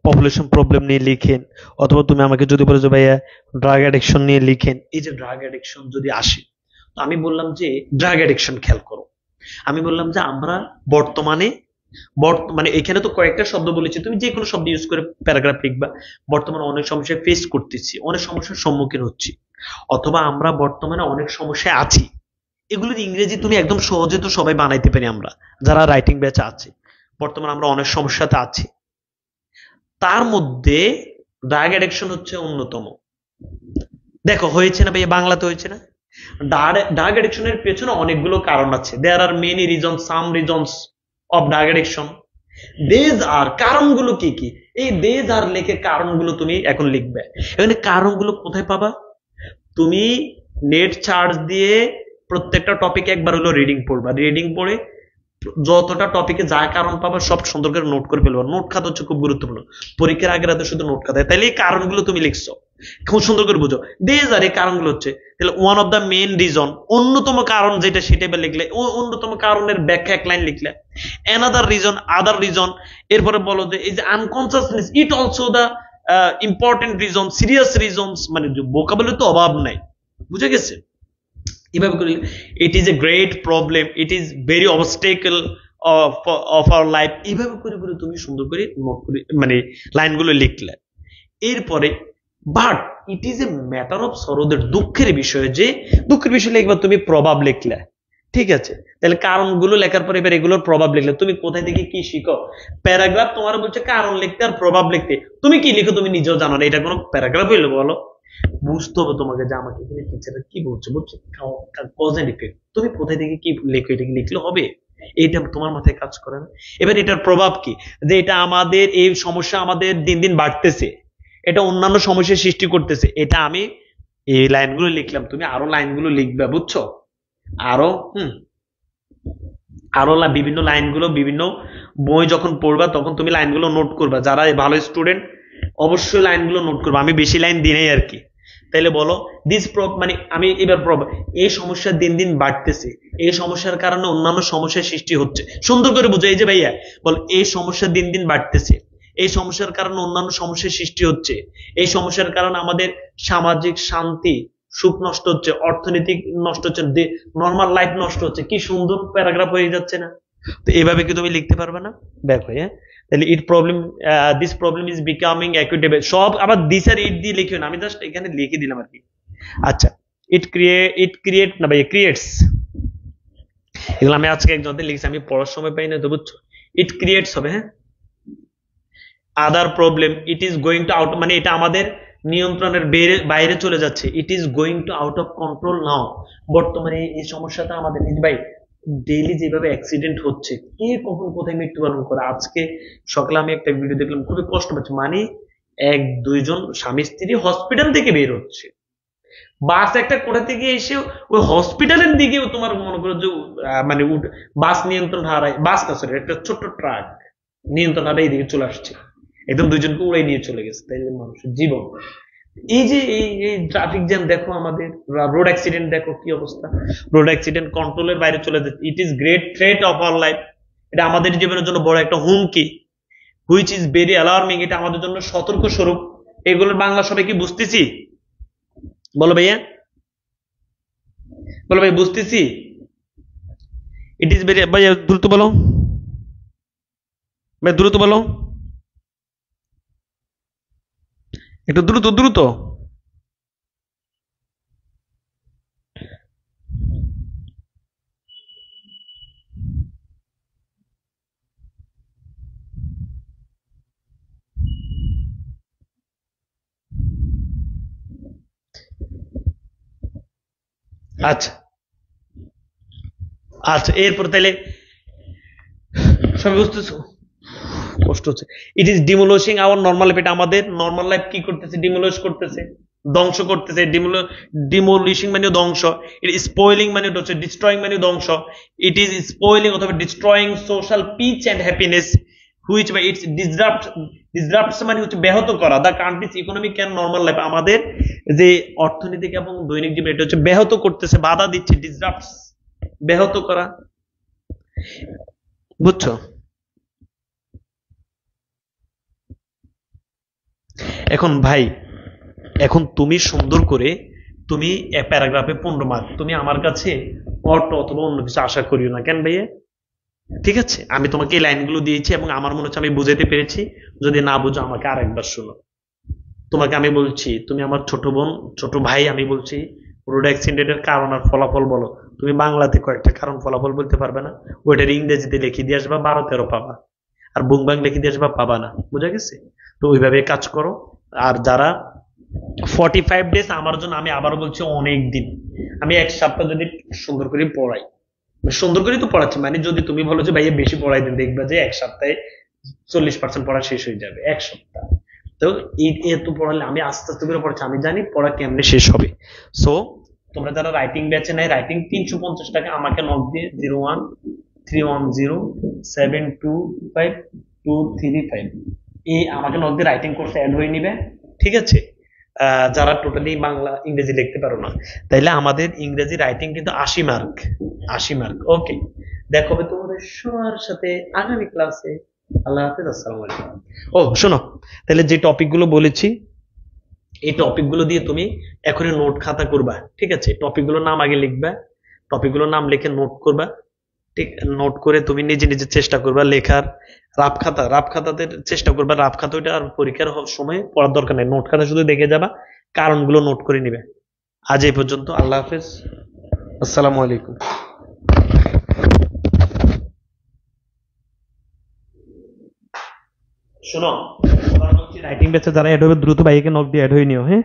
পপুলেশন প্রবলেম নিয়ে লিখেন, অথবা তুমি আমাকে যদি বলো যে ভাইয়া ড্রাগ অ্যাডিকশন নিয়ে লিখেন। এই যে ড্রাগ অ্যাডিকশন যদি আসে, তো আমি বললাম যে ড্রাগ অ্যাডিকশন খেয়াল করো, আমি বললাম যে আমরা বর্তমানে মানে এখানে তো কয়েকটা শব্দ বলেছি, তুমি যে কোনো শব্দ ইউজ করে প্যারাগ্রাফ লিখবা। বর্তমানে অনেক সমস্যা ফেস করতেছি, অনেক সমস্যার সম্মুখীন হচ্ছি, অথবা আমরা বর্তমানে অনেক সমস্যায় আছি। এগুলোর ইংরেজি তুমি একদম সহজে তো সবাই বানাইতে পারি আমরা যারা রাইটিং ব্যাচে আছে। বর্তমানে আমরা অনেক সমস্যাতে আছি, তার মধ্যে ড্রাগ অ্যাডিকশন হচ্ছে অন্যতম। দেখো হয়েছে না ভাই, বাংলাতে হয়েছে না? ড্রাগ অ্যাডিকশনের পেছনে অনেকগুলো কারণ আছে। There are many reason, some reasons of drug addiction. These are, কারণগুলো কি কি, এই দেজ আর লেখে কারণগুলো তুমি এখন লিখবে। এখানে কারণগুলো কোথায় পাবা? তুমি নেট চার্জ দিয়ে প্রত্যেকটা টপিক একবার হলো রিডিং পড়বা, রিডিং পড়ে যতটা টপিকে যা কারণ পাবা সব সুন্দর করে নোট করে ফেলবা। নোট খাতা হচ্ছে খুব গুরুত্বপূর্ণ। পরীক্ষার আগে রাতে শুধু নোট খাতায়, তাহলে এই কারণগুলো তুমি লিখছো খুব সুন্দর করে বুঝো। দেজ আর এই কারণগুলো হচ্ছে, তাহলে one of the main reason, অন্যতম কারণ যেটা সেটা এবার লিখলে, অন্যতম কারণের ব্যাখ্যা এক লাইন লিখলে। অ্যানাদার রিজন, আদার রিজন। এরপরে বলো যে এই যে unconsciousness, it also the important reason, serious reasons, মানে ভোকাবুলারি তো অভাব নাই, বুঝে গেছে? এভাবে করে ইট is a great problem, it is very obstacle of our life. এইভাবে করে করে তুমি সুন্দর করে নোট করে মানে লাইনগুলো লিখলে। এরপরে but it is a matter of সরোদের, দুঃখের বিষয়, যে দুঃখের বিষয় লিখবা তুমি প্রভাব লিখলে, ঠিক আছে? তাহলে কারণগুলো লেখার পরে এবার এগুলোর প্রভাব লিখলে। তুমি কোথায় থেকে কি শিখো? প্যারাগ্রাফ তোমার বলছে কারণ লিখতে আর প্রভাব লিখতে, তুমি কি লিখো তুমি নিজেও জানো না। এটা কোনো প্যারাগ্রাফ হইলো বলো? বুঝতে হবে তোমাকে যে আমাকে এখানে টিচাররা কি বলছে, বুঝছো? কজ এন্ড ইফেক্ট, তুমি কোথায় থেকে কি লেখো এটা কি লিখলে হবে? এইটা তোমার মাথায় কাজ করে না। এবার এটার প্রভাব কি, যে এটা আমাদের এই সমস্যা আমাদের দিন দিন বাড়তেছে, এটা অন্যান্য সমস্যার সৃষ্টি করতেছে। এটা আমি এই লাইনগুলো লিখলাম, তুমি আরো লাইনগুলো লিখবে, বুঝছো? আরো আরো বিভিন্ন লাইনগুলো, বিভিন্ন বই যখন পড়বা তখন তুমি লাইনগুলো নোট করবা। যারা ভালো স্টুডেন্ট অবশ্যই লাইনগুলো নোট করবা, আমি বেশি লাইন দিই আর কি। তাইলে বলো দিস মানে আমি এবার এই সমস্যা দিন দিন বাড়তেছে, এই সমস্যার কারণে অন্যান্য সমস্যার সৃষ্টি হচ্ছে। সুন্দর করে বুঝো, এই যে ভাইয়া বল এই সমস্যা দিন দিন বাড়তেছে, এই সমস্যার কারণে অন্যান্য সমস্যার সৃষ্টি হচ্ছে, এই সমস্যার কারণে আমাদের সামাজিক শান্তি সুখ নষ্ট হচ্ছে, অর্থনৈতিক নষ্ট হচ্ছে, নর্মাল লাইফ নষ্ট হচ্ছে। কি সুন্দর প্যারাগ্রাফ হয়ে যাচ্ছে না? তো এইভাবে কি তুমি লিখতে পারবে না? দেখো, হ্যাঁ, তাহলে it problem, this problem is becoming equitable, সব আবার দিস আর ইট দিয়ে লিখিও না, আমি জাস্ট এখানে লিখে দিলাম আর কি। আচ্ছা, ইট ক্রিয়েট না ভাই, ক্রিয়েটস এগুলো আমি আজকে একজনদের লিখছি, আমি পড়ার সময় পাই না তো, বুঝছো? ইট ক্রিয়েটস হবে, হ্যাঁ, other problem, it is going to out, মানে এটা আমাদের নিয়ন্ত্রণের বাইরে চলে যাচ্ছে, it is going to out of control now. বর্তমানে এই সমস্যাটা আমাদের ভাই ডেইলি যেভাবে অ্যাক্সিডেন্ট হচ্ছে, কে কখন কোথায় মৃত্যুবরণ করে। আজকে সকালে আমি একটা ভিডিও দেখলাম, খুবই কষ্ট পাচ্ছি, মানে এক দুইজন স্বামী স্ত্রী হসপিটাল থেকে বের হচ্ছে, বাস একটা কোথা থেকে এসে ওই হসপিটালের দিকেও তোমার মনে করো যে মানে বাস নিয়ন্ত্রণ হারায়, বাস না সরি একটা ছোট্ট ট্রাক নিয়ন্ত্রণ হারায় এইদিকে চলে আসছে, একদম দুইজনকে উড়াই নিয়ে চলে গেছে। তাই মানুষের জীবন, এই যে এই ট্রাফিক জ্যাম দেখো, আমাদের রোড অ্যাক্সিডেন্ট দেখো কি অবস্থা, রোড অ্যাক্সিডেন্ট কন্ট্রোলের বাইরে চলে যাচ্ছে। It is great threat of our life, এটা আমাদের জীবনের জন্য বড় একটা হুমকি, হুইচ ইজ ভেরি অ্যালার্মিং, এটা আমাদের জন্য সতর্ক স্বরূপ। এগুলোর বাংলা সবাই কি বুঝতেছি? বলো ভাইয়া, বলো ভাই বুঝতেছি? ইট ইজ ভেরি, ভাইয়া দ্রুত বলো, ভাই দ্রুত বলো, একটু দ্রুত দ্রুত। আচ্ছা আচ্ছা, এরপর তাহলে সবাই বুঝতেছো? কষ্ট হচ্ছে। It is demolishing our normal life, এটা আমাদের নর্মাল লাইফ কি করতেছে? ডিমোলিশ করতেছে, ধ্বংস করতেছে। ডিমোলিশিং মানে ধ্বংস, ইট ইজ স্পয়েলিং মানে হচ্ছে ডিস্ট্রয়িং মানে ধ্বংস। ইট ইজ স্পয়েলিং অথবা destroying social peace and happiness, which by its disrupts মানে হচ্ছে ব্যাহত করা the country's economic and normal life, আমাদের যে অর্থনৈতিক এবং দৈনিক জীবন এটা হচ্ছে ব্যাহত করতেছে, বাধা দিচ্ছে, ডিসরাপ্টস ব্যাহত করা, বুঝছো? এখন ভাই, এখন তুমি সুন্দর করে তুমি প্যারাগ্রাফে 15 মার্ক, তুমি আমার কাছে অটো অথবা অন্য কিছু আশা করিও না, কেন ভাইয়া? ঠিক আছে, আমি তোমাকে এই লাইনগুলো দিয়েছি এবং আমার মনে হচ্ছে আমি বুঝাতে পেরেছি। যদি না বুঝো আমাকে আরেকবার শোনো। তোমাকে আমি বলছি, তুমি আমার ছোট বোন, ছোট ভাই, আমি বলছি রোড অ্যাক্সিডেন্টের কারণ আর ফলাফল বলো। তুমি বাংলাতে কয়েকটা কারণ ফলাফল বলতে পারবে না, ওইটার ইংরেজিতে লিখে দিয়ে আসবা, 12-13 পাবা, আর বুংবাং লিখে দিয়ে আসবা, পাবা না। বুঝা গেছে? তো ওইভাবে কাজ করো। আর যারা 45 ডেজ আমার জন্য, আমি আবারও বলছি অনেক দিন, আমি এক সপ্তাহ যদি সুন্দর করে পড়াই, সুন্দর করে তো পড়াচ্ছি, মানে যদি তুমি বলো যে ভাইয়া বেশি পড়াই দিন, দেখবা যে এক সপ্তাহে 40% পড়া শেষ হয়ে যাবে, এক সপ্তাহ। তো এত পড়ালে আমি আস্তে আস্তে করে পড়াচ্ছি, আমি জানি পড়া কেমনে শেষ হবে। সো তোমরা যারা রাইটিং ব্যাচে নাই, রাইটিং 350 টাকা আমাকে নক দিয়ে 013107252235 এই আমাকে নক দিয়ে রাইটিং কোর্সে অ্যাড হয়ে নিবে, ঠিক আছে? যারা টোটালি বাংলা ইংরেজি লিখতে পারো না, তাইলে আমাদের ইংরেজি রাইটিং কিন্তু 80 মার্ক, 80 মার্ক। ওকে, দেখা হবে তোমাদের সবার সাথে আগামী ক্লাসে। আল্লাহ হাফেজ, আসসালামু আলাইকুম। ও শোনো, তাহলে যে টপিক গুলো বলেছি এই টপিক গুলো দিয়ে তুমি এখনই নোট খাতা করবা, ঠিক আছে? টপিক গুলোর নাম আগে লিখবা, টপিক গুলোর নাম লিখে নোট করবা, ঠিক? নোট করে তুমি নিজে নিজে চেষ্টা করবা লেখার। রাফ খাতাতে চেষ্টা করবা, রাফ খাতা ওইটা আর পরীক্ষার সময় পড়ার দরকার নেই, নোট খাতা শুধু দেখে যাবা, কারণগুলো নোট করে নিবে। আজ এই পর্যন্ত, আল্লাহ হাফেজ, আসসালামু আলাইকুম। শোনো, রাইটিং ব্যাচে যারা অ্যাড হবে দ্রুত ভাইকে নক দিয়ে অ্যাড হয়ে নিও, হ্যাঁ?